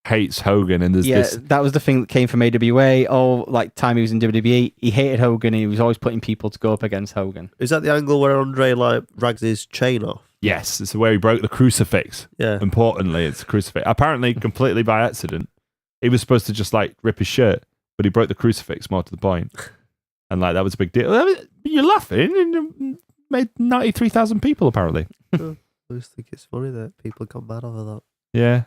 hates Hogan. And there's this. That was the thing that came from AWA. Oh, like, time he was in WWE, he hated Hogan, and he was always putting people to go up against Hogan. Is that the angle where Andre, like, rags his chain off? Yes, it's where he broke the crucifix. Yeah. Importantly, it's a crucifix. Apparently, completely by accident. he was supposed to just like rip his shirt, but he broke the crucifix more to the point. And like that was a big deal. You're laughing, and it made 93,000 people apparently. I just think it's funny that people got mad over that. Yeah.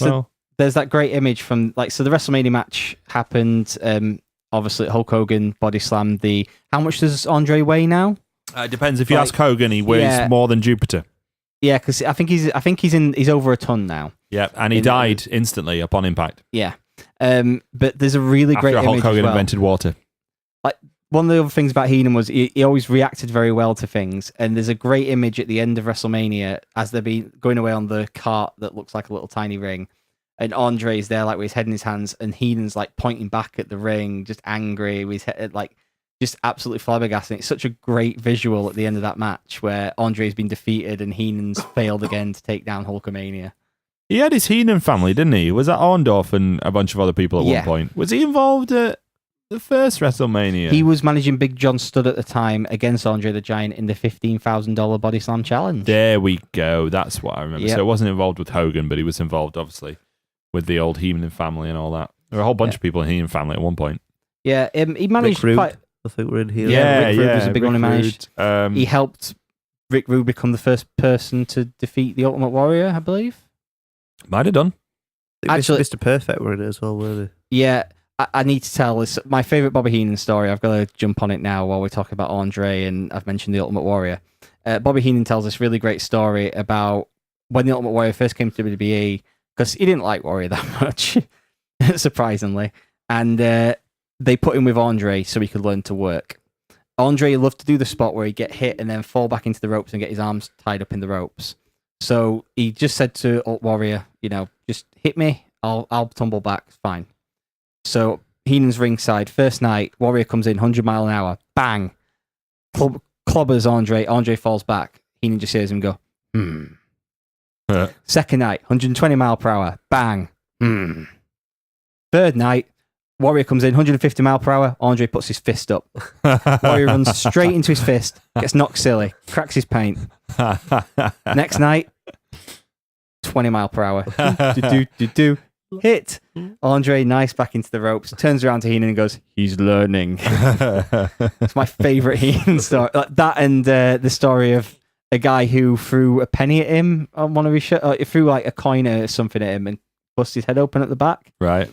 Well, There's that great image from so the WrestleMania match happened. Obviously, Hulk Hogan body slammed the. How much does Andre weigh now? it depends. If you ask Hogan, he weighs more than Jupiter. Yeah, because I think he's over a ton now. Yeah, and he died instantly upon impact. Yeah, but there's a really great After image Hulk Hogan as well. invented water. Like one of the other things about Heenan was he always reacted very well to things, and there's a great image at the end of WrestleMania as they're going away on the cart that looks like a little tiny ring, and Andre's there like with his head in his hands, and Heenan's like pointing back at the ring, just angry with his head, like just absolutely flabbergasted. It's such a great visual at the end of that match where Andre's been defeated and Heenan's failed again to take down Hulkamania. He had his Heenan family, didn't he? Was that Orndorff and a bunch of other people at one point? Was he involved at the first WrestleMania? He was managing Big John Studd at the time against Andre the Giant in the $15,000 Body Slam Challenge. There we go. That's what I remember. Yep. So it wasn't involved with Hogan, but he was involved, obviously, with the old Heenan family and all that. There were a whole bunch of people in Heenan family at one point. Yeah, he managed Rick Rude, quite... I think we're in here. Rick Rude was a big one he managed. Rude. He helped Rick Rude become the first person to defeat the Ultimate Warrior, I believe. Might have done. Actually, Mr. Perfect were in it as well, weren't they? Yeah, I need to tell this. My favourite Bobby Heenan story, I've got to jump on it now while we're talking about Andre and I've mentioned the Ultimate Warrior. Bobby Heenan tells this really great story about when the Ultimate Warrior first came to WWE, because he didn't like Warrior that much, surprisingly. And they put him with Andre so he could learn to work. Andre loved to do the spot where he'd get hit and then fall back into the ropes and get his arms tied up in the ropes. So he just said to Warrior, just hit me, I'll tumble back, it's fine. So Heenan's ringside, first night, Warrior comes in 100 mile an hour, bang, clobbers Andre falls back. Heenan just hears him go, Second night, 120 mile per hour, bang, Third night, Warrior comes in 150 mile per hour, Andre puts his fist up. Warrior runs straight into his fist, gets knocked silly, cracks his paint. Next night, 20 mile per hour. Hit. Andre, nice back into the ropes, turns around to Heenan and goes, he's learning. It's my favourite Heenan story. Like that and the story of a guy who threw a penny at him on one of his threw like a coin or something at him and busted his head open at the back. Right.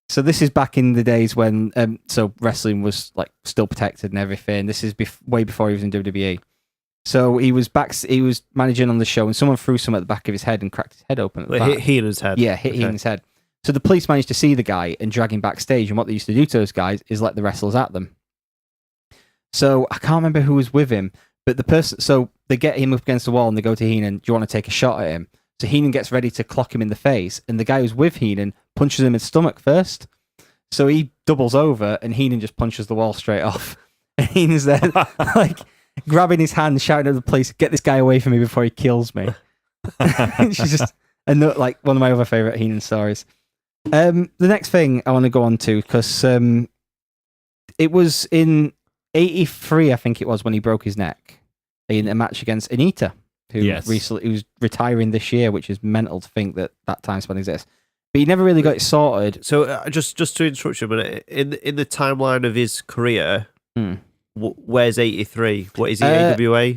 So this is back in the days when so wrestling was like still protected and everything. This is way before he was in WWE. So he was managing on the show and someone threw something at the back of his head and cracked his head open at the back. Hit Heenan's head. Yeah, hit Heenan's head. So the police managed to see the guy and drag him backstage, and what they used to do to those guys is let the wrestlers at them. So I can't remember who was with him, but so they get him up against the wall and they go to Heenan, do you want to take a shot at him? So Heenan gets ready to clock him in the face, and the guy who's with Heenan punches him in the stomach first. So he doubles over, and Heenan just punches the wall straight off. And Heenan's there, like, grabbing his hand, shouting at the police, get this guy away from me before he kills me. She's just, like, one of my other favourite Heenan stories. The next thing I want to go on to, because it was in 83, I think it was, when he broke his neck in a match against Anita, who was retiring this year, which is mental to think that time span exists. But he never really got it sorted. So just to interrupt you, but in the timeline of his career, where's 83? What is he, AWA?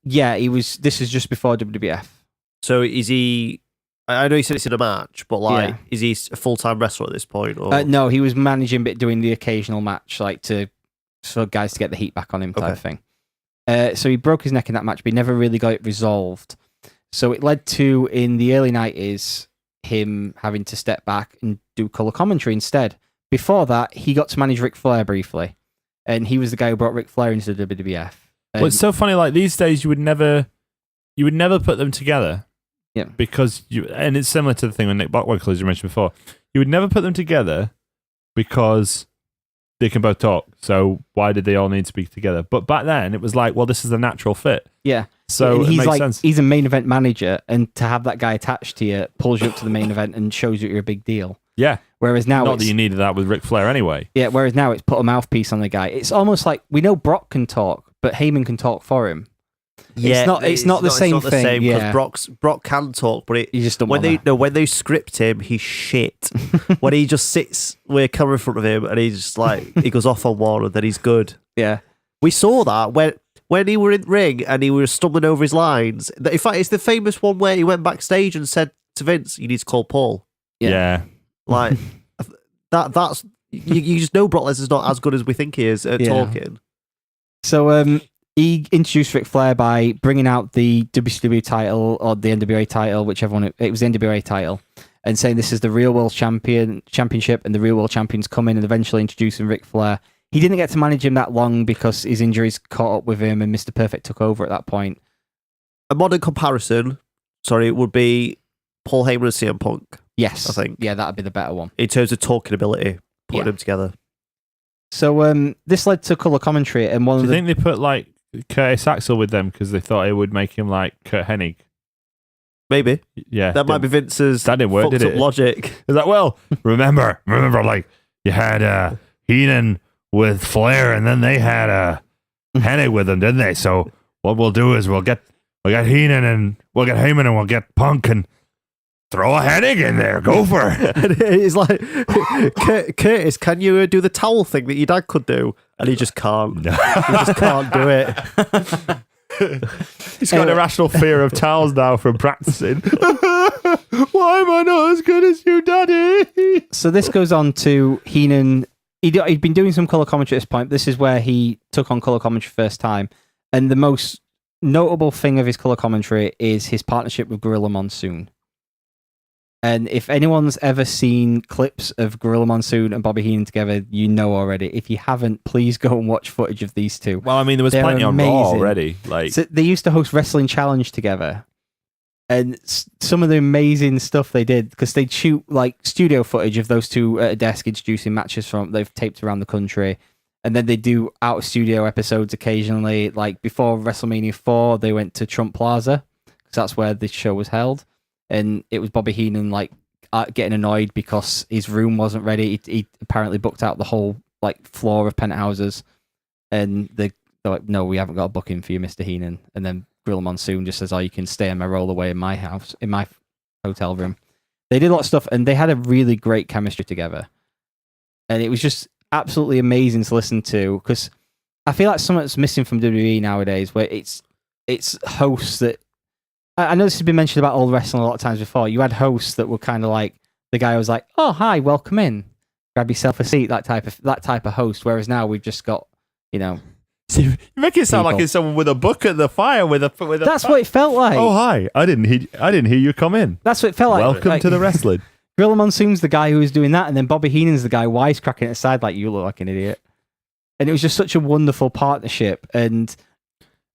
Yeah, he was. This is just before WWF. So is he... I know you said it's in a match, but is he a full-time wrestler at this point? Or? No, he was managing, but doing the occasional match, like for guys to get the heat back on him, type of thing. So he broke his neck in that match, but he never really got it resolved. So it led to, in the early 90s, him having to step back and do colour commentary instead. Before that, he got to manage Ric Flair briefly, and he was the guy who brought Ric Flair into the WWF. Well, it's so funny. Like these days, you would never put them together. Yeah, because and it's similar to the thing with Nick Bockwinkel, as you mentioned before. You would never put them together because they can both talk. So why did they all need to be together? But back then, it was like, well, this is a natural fit. Yeah. So and it makes sense. He's a main event manager, and to have that guy attached to you pulls you up to the main event and shows you you're a big deal. Yeah. Whereas now, not that you needed that with Ric Flair anyway. Yeah. Whereas now it's put a mouthpiece on the guy. It's almost like we know Brock can talk, but Heyman can talk for him. Yeah, it's not the same thing. Yeah. Because Brock can talk, but You just don't when want they when they script him, he's shit. When he just sits with a camera in front of him and he's just like he goes off on one and then he's good. Yeah. We saw that when he were in the ring and he was stumbling over his lines. In fact, it's the famous one where he went backstage and said to Vince, "You need to call Paul." Yeah. Like that's you just know Brock Lesnar's not as good as we think he is at talking. So he introduced Ric Flair by bringing out the WCW title or the NWA title, whichever one it was, the NWA title, and saying this is the real world championship, and the real world champions come in, and eventually introducing Ric Flair. He didn't get to manage him that long because his injuries caught up with him, and Mr. Perfect took over at that point. A modern comparison, it would be Paul Heyman and CM Punk. Yes, I think. Yeah, that'd be the better one In terms of talking ability, putting them together. So this led to colour commentary, and Do you think they put like Curtis Axel with them because they thought it would make him like Kurt Hennig? Maybe. Yeah. That might be Vince's That didn't work, did it? logic. Is that well? Remember, like you had Heenan with Flair, and then they had Hennig with them, didn't they? So what we'll do is we'll get Heenan and we'll get Heyman and we'll get Punk and throw a Hennig in there. Go for it. And it's like, Curtis, can you do the towel thing that your dad could do? And he just can't. No. He just can't do it. He's got an irrational fear of towels now from practicing. Why am I not as good as you, Daddy? So this goes on to Heenan. He'd been doing some colour commentary at this point. This is where he took on colour commentary first time. And the most notable thing of his colour commentary is his partnership with Gorilla Monsoon. And if anyone's ever seen clips of Gorilla Monsoon and Bobby Heenan together, you know already. If you haven't, please go and watch footage of these two. Well, I mean, there was plenty on Raw already. Like, so they used to host Wrestling Challenge together. And some of the amazing stuff they did, because they'd shoot like studio footage of those two at a desk introducing matches they've taped around the country. And then they do out of studio episodes occasionally. Like before WrestleMania 4, they went to Trump Plaza, because that's where the show was held. And it was Bobby Heenan like getting annoyed because his room wasn't ready. He apparently booked out the whole like floor of penthouses, and they're like, "No, we haven't got a booking for you, Mr. Heenan." And then Gorilla Monsoon just says, "Oh, you can stay on my roll away in my house, in my hotel room." They did a lot of stuff, and they had a really great chemistry together, and it was just absolutely amazing to listen to, because I feel like something's missing from WWE nowadays, where it's hosts that. I know this has been mentioned about old wrestling a lot of times before. You had hosts that were kind of like, the guy was like, "Oh, hi, welcome in, grab yourself a seat," that type of host. Whereas now we've just got, See, you make it sound like it's someone with a book at the fire with a. That's what it felt like. Oh, hi! I didn't hear you come in. That's what it felt like. Welcome to the wrestling. Gorilla Monsoon's the guy who was doing that, and then Bobby Heenan's the guy wisecracking at the side like, "You look like an idiot." And it was just such a wonderful partnership, and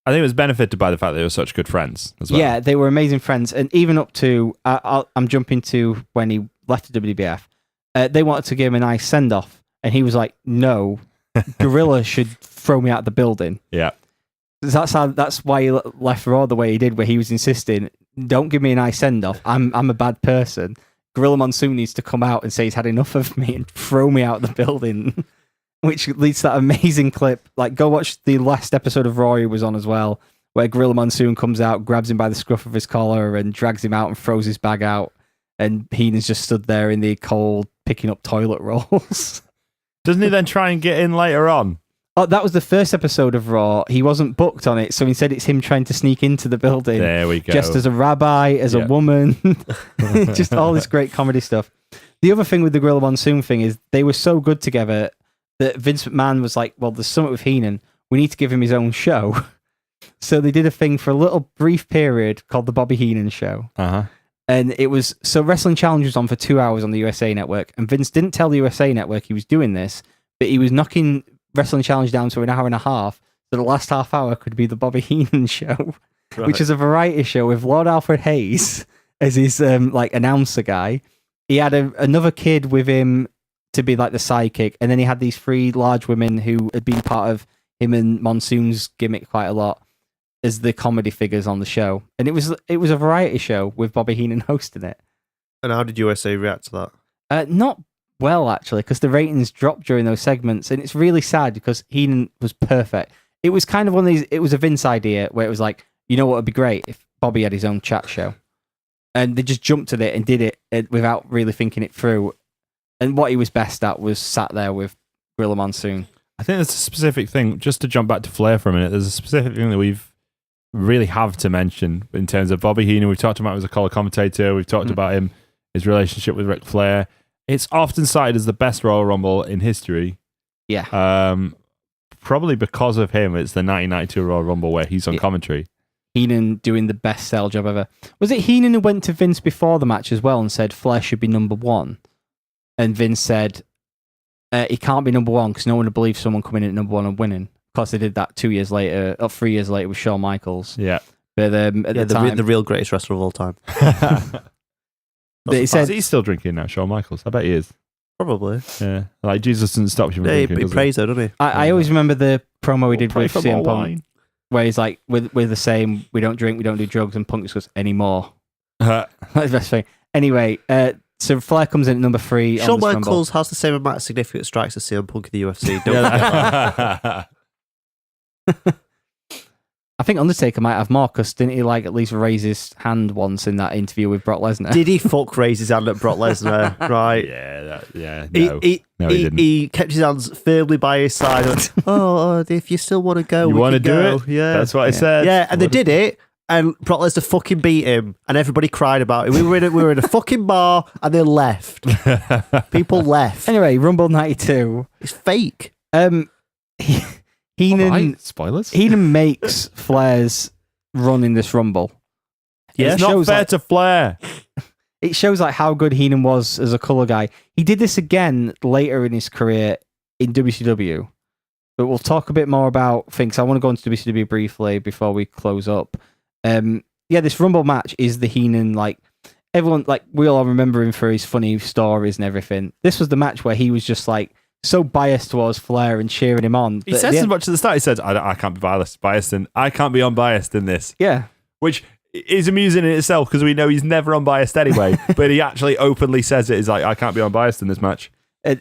I think it was benefited by the fact that they were such good friends as well. Yeah, they were amazing friends. And even up to, I'm jumping to when he left the WWF, they wanted to give him a nice send-off. And he was like, "No, Gorilla should throw me out of the building." Yeah. That's why he left Raw the way he did, where he was insisting, "Don't give me a nice send-off. I'm a bad person. Gorilla Monsoon needs to come out and say he's had enough of me and throw me out of the building." Which leads to that amazing clip. Like, go watch the last episode of Raw he was on as well, where Gorilla Monsoon comes out, grabs him by the scruff of his collar, and drags him out and throws his bag out. And Heenan's just stood there in the cold, picking up toilet rolls. Doesn't he then try and get in later on? Oh, that was the first episode of Raw. He wasn't booked on it, so instead it's him trying to sneak into the building. There we go. Just as a rabbi, as a woman. Just all this great comedy stuff. The other thing with the Gorilla Monsoon thing is they were so good together that Vince McMahon was like, "Well, there's something with Heenan. We need to give him his own show." So they did a thing for a little brief period called the Bobby Heenan Show. Uh-huh. And it was, so Wrestling Challenge was on for 2 hours on the USA Network. And Vince didn't tell the USA Network he was doing this, but he was knocking Wrestling Challenge down to an hour and a half. So the last half hour could be the Bobby Heenan Show, which is a variety show with Lord Alfred Hayes as his announcer guy. He had another kid with him to be like the sidekick, and then he had these three large women who had been part of him and Monsoon's gimmick quite a lot as the comedy figures on the show. And it was a variety show with Bobby Heenan hosting it. And how did USA react to that? Not well, actually, because the ratings dropped during those segments, and it's really sad because Heenan was perfect. It was kind of one of these, it was a Vince idea where it was like, you know what would be great if Bobby had his own chat show, and they just jumped at it and did it without really thinking it through. And what he was best at was sat there with Gorilla Monsoon. I think there's a specific thing, just to jump back to Flair for a minute, there's a specific thing that we've really have to mention in terms of Bobby Heenan. We've talked about him as a color commentator. We've talked about him, his relationship with Ric Flair. It's often cited as the best Royal Rumble in history. Yeah. Probably because of him, it's the 1992 Royal Rumble where he's on commentary. Heenan doing the best sell job ever. Was it Heenan who went to Vince before the match as well and said Flair should be number one? And Vince said he can't be number one because no one would believe someone coming in at number one and winning. Of course, they did that 2 years later, or 3 years later with Shawn Michaels. Yeah. But at the time, the real greatest wrestler of all time. he said he's still drinking now, Shawn Michaels. I bet he is. Probably. Yeah. Like, Jesus doesn't stop you from drinking. He prays though, doesn't he? I always remember the promo he did Pray with for CM more Punk, wine. where he's like, we're the same, we don't drink, we don't do drugs, and Punk just goes, anymore. That's the best thing. Anyway, so Flair comes in at number 3. Shawn Michaels has the same amount of significant strikes as CM Punk in the UFC. Don't forget that. I think Undertaker might have more, because didn't he like at least raise his hand once in that interview with Brock Lesnar? Did he raise his hand at Brock Lesnar? Right. No. He didn't. He kept his hands firmly by his side. And, if you still want to go, You want to do it? Yeah. That's what I said. Yeah, and they did it, and Brock Lesnar fucking beat him, and everybody cried about it. We were in a fucking bar, and they left. People left. Anyway, Rumble 92. It's fake. Heenan, Right, spoilers. Heenan makes Flair's run in this Rumble. It's not fair to Flair. It shows like how good Heenan was as a color guy. He did this again later in his career in WCW, but we'll talk a bit more about things. I want to go into WCW briefly before we close up. This Rumble match is the Heenan, like everyone, like we all remember him for his funny stories and everything. This was the match where he was just like so biased towards Flair and cheering him on. He says as much at the start. He said, I can't be biased, and I can't be unbiased in this. Yeah. Which is amusing in itself because we know he's never unbiased anyway, but he actually openly says it. He's like, I can't be unbiased in this match.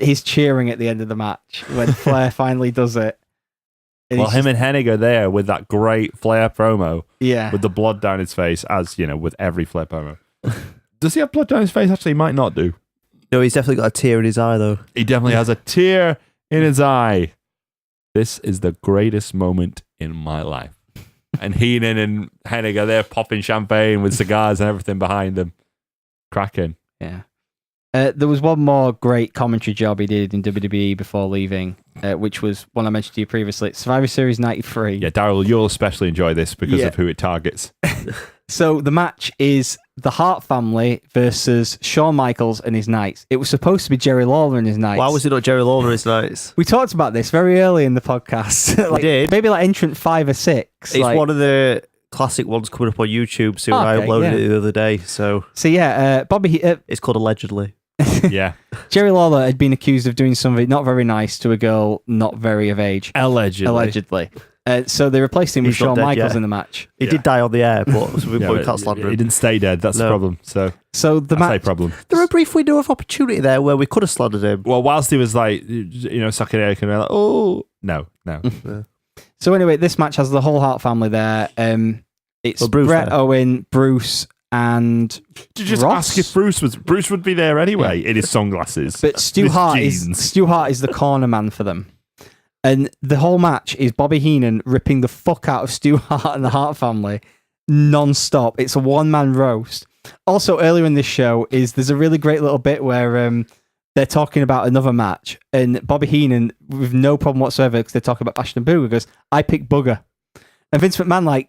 He's cheering at the end of the match when Flair finally does it. Well, him and Hennig are there with that great Flair promo. Yeah. With the blood down his face, as, you know, with every Flair promo. Does he have blood down his face? Actually, he might not do. No, he's definitely got a tear in his eye, though. He definitely has a tear in his eye. This is the greatest moment in my life. And Heenan and Hennig are there popping champagne with cigars and everything behind them. Cracking. Yeah. There was one more great commentary job he did in WWE before leaving, which was one I mentioned to you previously, Survivor Series 93. Yeah, Daryl, you'll especially enjoy this because of who it targets. So the match is the Hart family versus Shawn Michaels and his Knights. It was supposed to be Jerry Lawler and his Knights. Why was it not Jerry Lawler and his Knights? We talked about this very early in the podcast. We did. Maybe like entrant 5 or 6. It's one of the classic ones coming up on YouTube soon. I uploaded it the other day. So Bobby... it's called Allegedly. Yeah. Jerry Lawler had been accused of doing something not very nice to a girl not very of age. Allegedly. So they replaced him with He's not Shawn dead Michaels yet. in the match. He did die on the air, but we can't slander He him. didn't stay dead. That's the problem. So the I say match... problem. There were a brief window of opportunity there where we could have slandered him. Well, whilst he was like, sucking air, and like, oh, no. So anyway, this match has the whole Hart family there. It's Bruce Bret there. Owen, Bruce, and Did you just Ross? ask if Bruce would be there anyway in his sunglasses? But Stu His Hart jeans. is the corner man for them. And the whole match is Bobby Heenan ripping the fuck out of Stu Hart and the Hart family non-stop. It's a one-man roast. Also, earlier in this show there's a really great little bit where they're talking about another match, and Bobby Heenan, with no problem whatsoever, because they're talking about Bastion Booger, goes, I pick Booger. And Vince McMahon,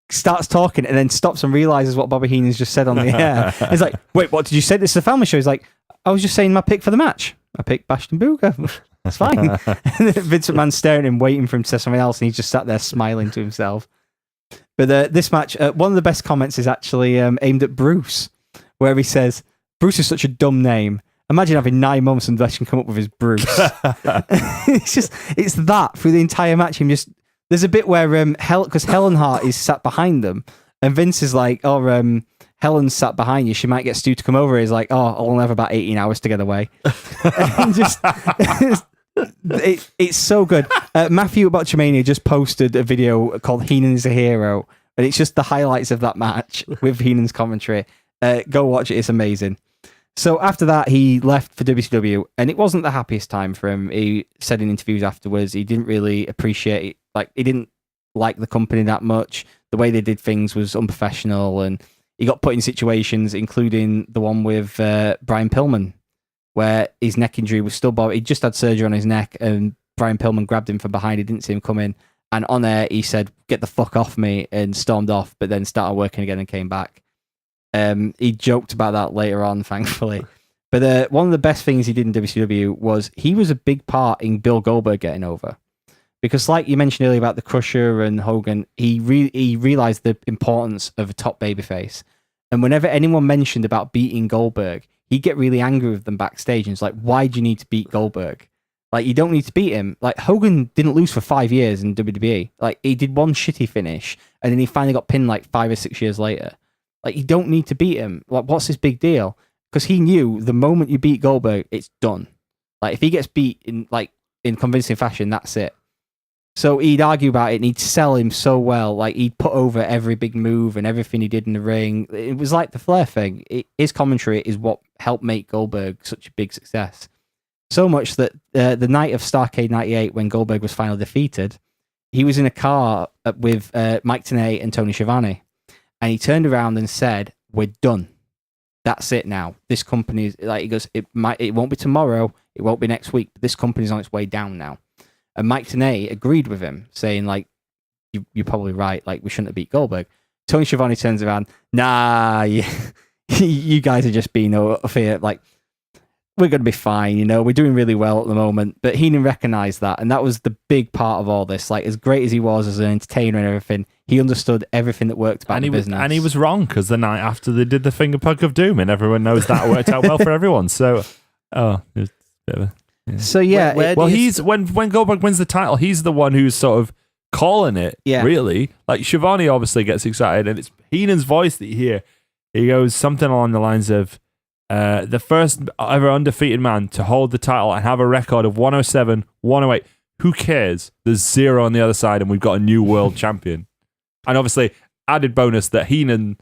starts talking and then stops and realizes what Bobby Heenan's just said on the air. He's like, wait, what did you say? This is a family show. He's like, I was just saying my pick for the match. I picked Bastion Booger. That's fine. And then Vince McMahon's staring at him, waiting for him to say something else, and he's just sat there smiling to himself. But this match, one of the best comments is actually aimed at Bruce, where he says, Bruce is such a dumb name. Imagine having 9 months and best can come up with his Bruce. It's that through the entire match. There's a bit where because Helen Hart is sat behind them, and Vince is like, Helen's sat behind you. She might get Stu to come over. He's like, I'll only have about 18 hours to get away. And it's so good. Matthew at Botchamania just posted a video called Heenan is a Hero, and it's just the highlights of that match with Heenan's commentary. Go watch it; it's amazing. So after that, he left for WCW, and it wasn't the happiest time for him. He said in interviews afterwards he didn't really appreciate it. Like, he didn't like the company that much. The way they did things was unprofessional, and he got put in situations, including the one with Brian Pillman, where his neck injury was still bothering. He just had surgery on his neck, and Brian Pillman grabbed him from behind. He didn't see him coming. And on air, he said, "Get the fuck off me," and stormed off, but then started working again and came back. He joked about that later on, thankfully. But one of the best things he did in WCW was he was a big part in Bill Goldberg getting over. Because like you mentioned earlier about the Crusher and Hogan, he realized the importance of a top babyface. And whenever anyone mentioned about beating Goldberg, he'd get really angry with them backstage. And it's like, why do you need to beat Goldberg? Like, you don't need to beat him. Like, Hogan didn't lose for 5 years in WWE. Like, he did one shitty finish, and then he finally got pinned like 5 or 6 years later. Like, you don't need to beat him. Like, what's this big deal? Because he knew the moment you beat Goldberg, it's done. Like, if he gets beat in convincing fashion, that's it. So he'd argue about it, and he'd sell him so well. Like, he'd put over every big move and everything he did in the ring. It was like the Flair thing. His commentary is what helped make Goldberg such a big success. So much that the night of Starrcade 98, when Goldberg was finally defeated, he was in a car with Mike Tenay and Tony Schiavone. And he turned around and said, "We're done. That's it now. This company's," like, he goes, it won't be tomorrow, it won't be next week, but this company's on its way down now." And Mike Tenay agreed with him, saying, like, you're probably right, like, we shouldn't have beat Goldberg. Tony Schiavone turns around, "Nah, you guys are just being off here, like, we're going to be fine, you know, we're doing really well at the moment." But Heenan recognized that, and that was the big part of all this. Like, as great as he was as an entertainer and everything, he understood everything that worked about the business. And he was wrong, because the night after they did the finger poke of doom, and everyone knows that worked out well for everyone. So, it was a bit of a... Yeah. So yeah, when Goldberg wins the title, he's the one who's sort of calling it. Yeah. Really, like, Schiavone obviously gets excited, and it's Heenan's voice that you hear. He goes something along the lines of, "The first ever undefeated man to hold the title and have a record of 107, 108. Who cares? There's 0 on the other side, and we've got a new world champion." And obviously, added bonus that Heenan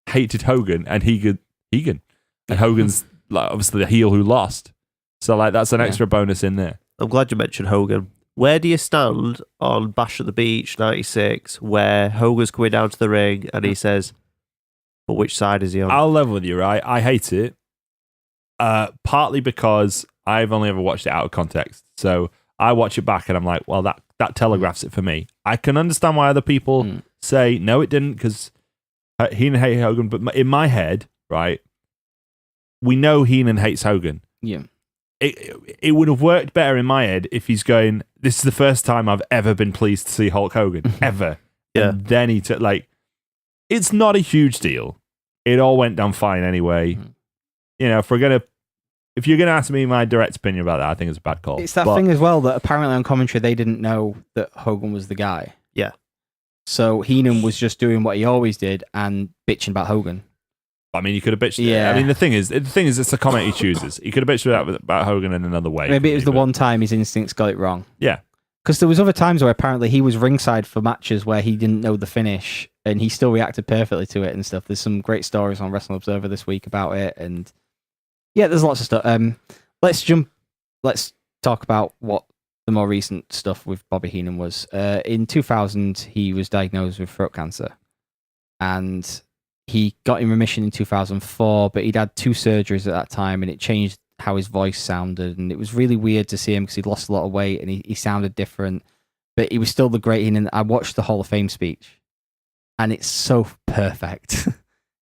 hated Hogan, and and Hogan's, like, obviously the heel who lost. So, like, that's an extra bonus in there. I'm glad you mentioned Hogan. Where do you stand on Bash at the Beach 96, where Hogan's coming down to the ring and he says, "But which side is he on?" I'll level with you, right? I hate it. Partly because I've only ever watched it out of context. So I watch it back and I'm like, well, that telegraphs it for me. I can understand why other people say, no, it didn't, because Heenan hated Hogan. But in my head, right, we know Heenan hates Hogan. Yeah. It would have worked better in my head if he's going, "This is the first time I've ever been pleased to see Hulk Hogan, ever." Yeah. And then he took, like, it's not a huge deal. It all went down fine anyway. You know, if you're gonna ask me my direct opinion about that, I think it's a bad call. It's that thing as well that apparently on commentary they didn't know that Hogan was the guy. Yeah. So Heenan was just doing what he always did and bitching about Hogan. I mean, you could have bitched. Yeah. I mean, the thing is, it's a comment he chooses. He could have bitched about Hogan in another way. Maybe it was the one time his instincts got it wrong. Yeah. Because there was other times where apparently he was ringside for matches where he didn't know the finish and he still reacted perfectly to it and stuff. There's some great stories on Wrestling Observer this week about it, and yeah, there's lots of stuff. Let's talk about what the more recent stuff with Bobby Heenan was. In 2000, he was diagnosed with throat cancer, and he got in remission in 2004, but he'd had 2 surgeries at that time, and it changed how his voice sounded, and it was really weird to see him because he'd lost a lot of weight, and he sounded different, but he was still the great Heenan. I watched the Hall of Fame speech, and it's so perfect.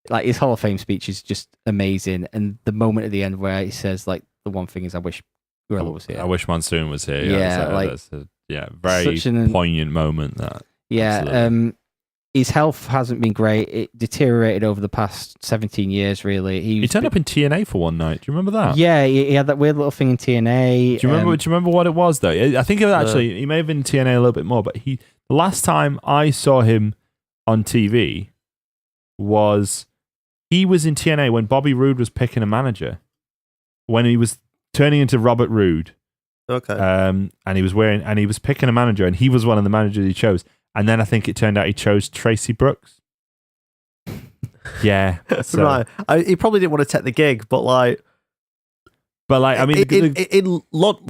Like, his Hall of Fame speech is just amazing, and the moment at the end where he says, like, the one thing is, "I wish Gorilla was here." I wish Monsoon was here. Yeah, that's a very poignant moment. That. Yeah. Absolutely. His health hasn't been great. It deteriorated over the past 17 years, really. He turned up in TNA for one night. Do you remember that? Yeah, he had that weird little thing in TNA. Do you remember what it was, though? I think it was actually, he may have been in TNA a little bit more, but the last time I saw him on TV was, he was in TNA when Bobby Roode was picking a manager, when he was turning into Robert Roode. Okay. And he was picking a manager, and he was one of the managers he chose. And then I think it turned out he chose Tracy Brooks. Yeah. So. Right. He probably didn't want to take the gig, but like... But like, I mean... In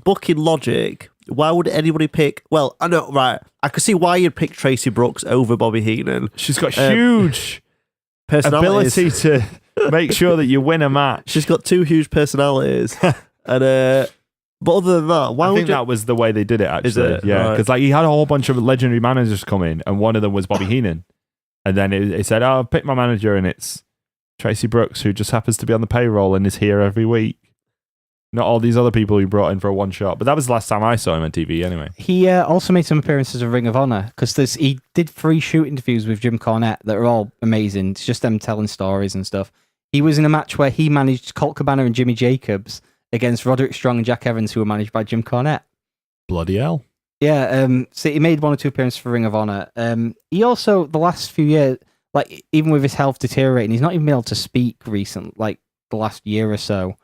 booking logic, why would anybody pick... Well, I know, right. I could see why you'd pick Tracy Brooks over Bobby Heenan. She's got huge personalities. ability to make sure that you win a match. She's got 2 huge personalities. And but other than that, why I would think you... that was the way they did it, actually. Is it? Yeah, Right. because like he had a whole bunch of legendary managers come in, and one of them was Bobby Heenan. And then it said, "Oh, pick my manager," and it's Tracy Brooks, who just happens to be on the payroll and is here every week. Not all these other people who brought in for a one shot. But that was the last time I saw him on TV, anyway. He also made some appearances of Ring of Honor because he did 3 shoot interviews with Jim Cornette that are all amazing. It's just them telling stories and stuff. He was in a match where he managed Colt Cabana and Jimmy Jacobs against Roderick Strong and Jack Evans, who were managed by Jim Cornette. Bloody hell. Yeah, so he made 1 or 2 appearances for Ring of Honor. He also, the last few years, like even with his health deteriorating, he's not even been able to speak recent, like the last year or so.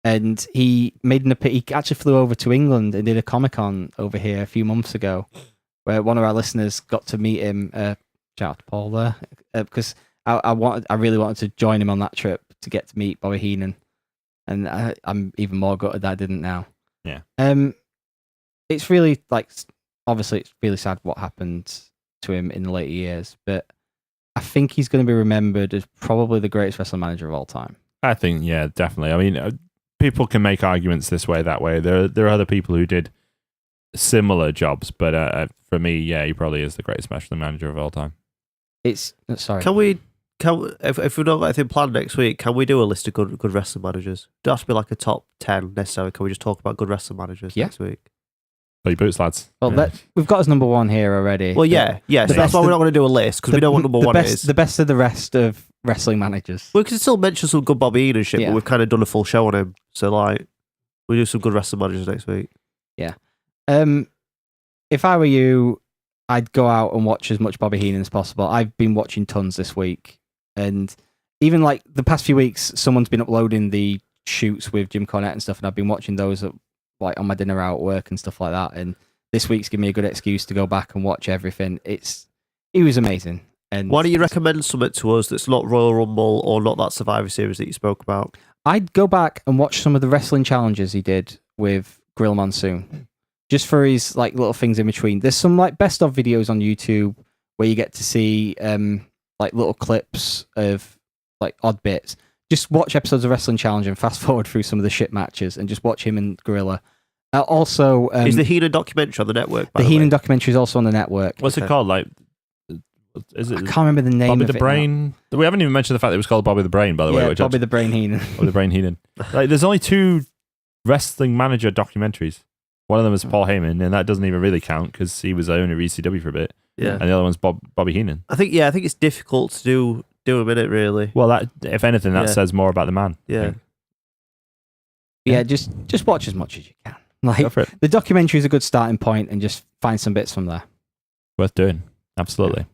And he he actually flew over to England and did a Comic-Con over here a few months ago, where one of our listeners got to meet him. Shout out to Paul there, because I really wanted to join him on that trip to get to meet Bobby Heenan, and I'm even more gutted that I didn't now. Yeah. It's really obviously it's really sad what happened to him in the later years, but I think he's going to be remembered as probably the greatest wrestling manager of all time. I think, yeah, definitely. I mean, people can make arguments this way, that way. There are other people who did similar jobs, but for me, yeah, he probably is the greatest wrestling manager of all time. Sorry. Can we, if we don't got anything planned next week, can we do a list of good wrestling managers? Don't have to be like a top 10 necessarily. Can we just talk about good wrestling managers next week? Well, your boots, lads. Well, Yeah. we've got his number 1 here already. Well, yeah. So that's why we're not going to do a list, because we know what number 1 is. The best of the rest of wrestling managers. We can still mention some good Bobby Heenan shit, Yeah. but we've kind of done a full show on him. So, like, we do some good wrestling managers next week. Yeah. If I were you, I'd go out and watch as much Bobby Heenan as possible. I've been watching tons this week, and even like the past few weeks, someone's been uploading the shoots with Jim Cornette and stuff, and I've been watching those like on my dinner out at work and stuff like that. And this week's given me a good excuse to go back and watch everything. He was amazing. And why don't you recommend something to us that's not Royal Rumble or not that Survivor Series that you spoke about? I'd go back and watch some of the wrestling challenges he did with Grill Monsoon, just for his like little things in between. There's some like best of videos on YouTube where you get to see like little clips of like odd bits. Just watch episodes of Wrestling Challenge and fast forward through some of the shit matches and just watch him and Gorilla. Also, is the Heenan documentary on the network? The Heenan documentary is also on the network. What's it called? Like, is it? I can't remember the name. Bobby of the it Brain. now. We haven't even mentioned the fact that it was called Bobby the Brain, by the way. Yeah, Bobby the Brain Heenan. Bobby the Brain Heenan. Like, there's only 2 wrestling manager documentaries. One of them is Paul Heyman, and that doesn't even really count because he was owner of ECW for a bit. Yeah. And the other one's Bobby Heenan. I think it's difficult to do a minute, really. Well, that if anything, that says more about the man. Yeah. Yeah, just watch as much as you can. Go Like for it. the documentary is a good starting point, and just find some bits from there. Worth doing. Absolutely.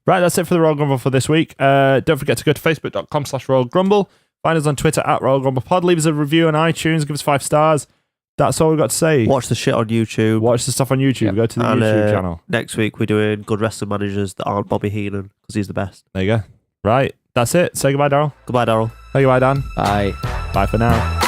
Right, that's it for the Royal Grumble for this week. Don't forget to go to facebook.com/Royal Grumble. Find us on Twitter @Royal Grumble Pod. Leave us a review on iTunes. Give us 5 stars. That's all we've got to say. Watch the shit on YouTube. Watch the stuff on YouTube. Yep. Go to the And, YouTube channel. Next week we're doing good wrestling managers that aren't Bobby Heenan because he's the best. There you go. Right, that's it. Say goodbye, Daryl. Goodbye, Daryl. Say goodbye, Dan. Bye. Bye for now.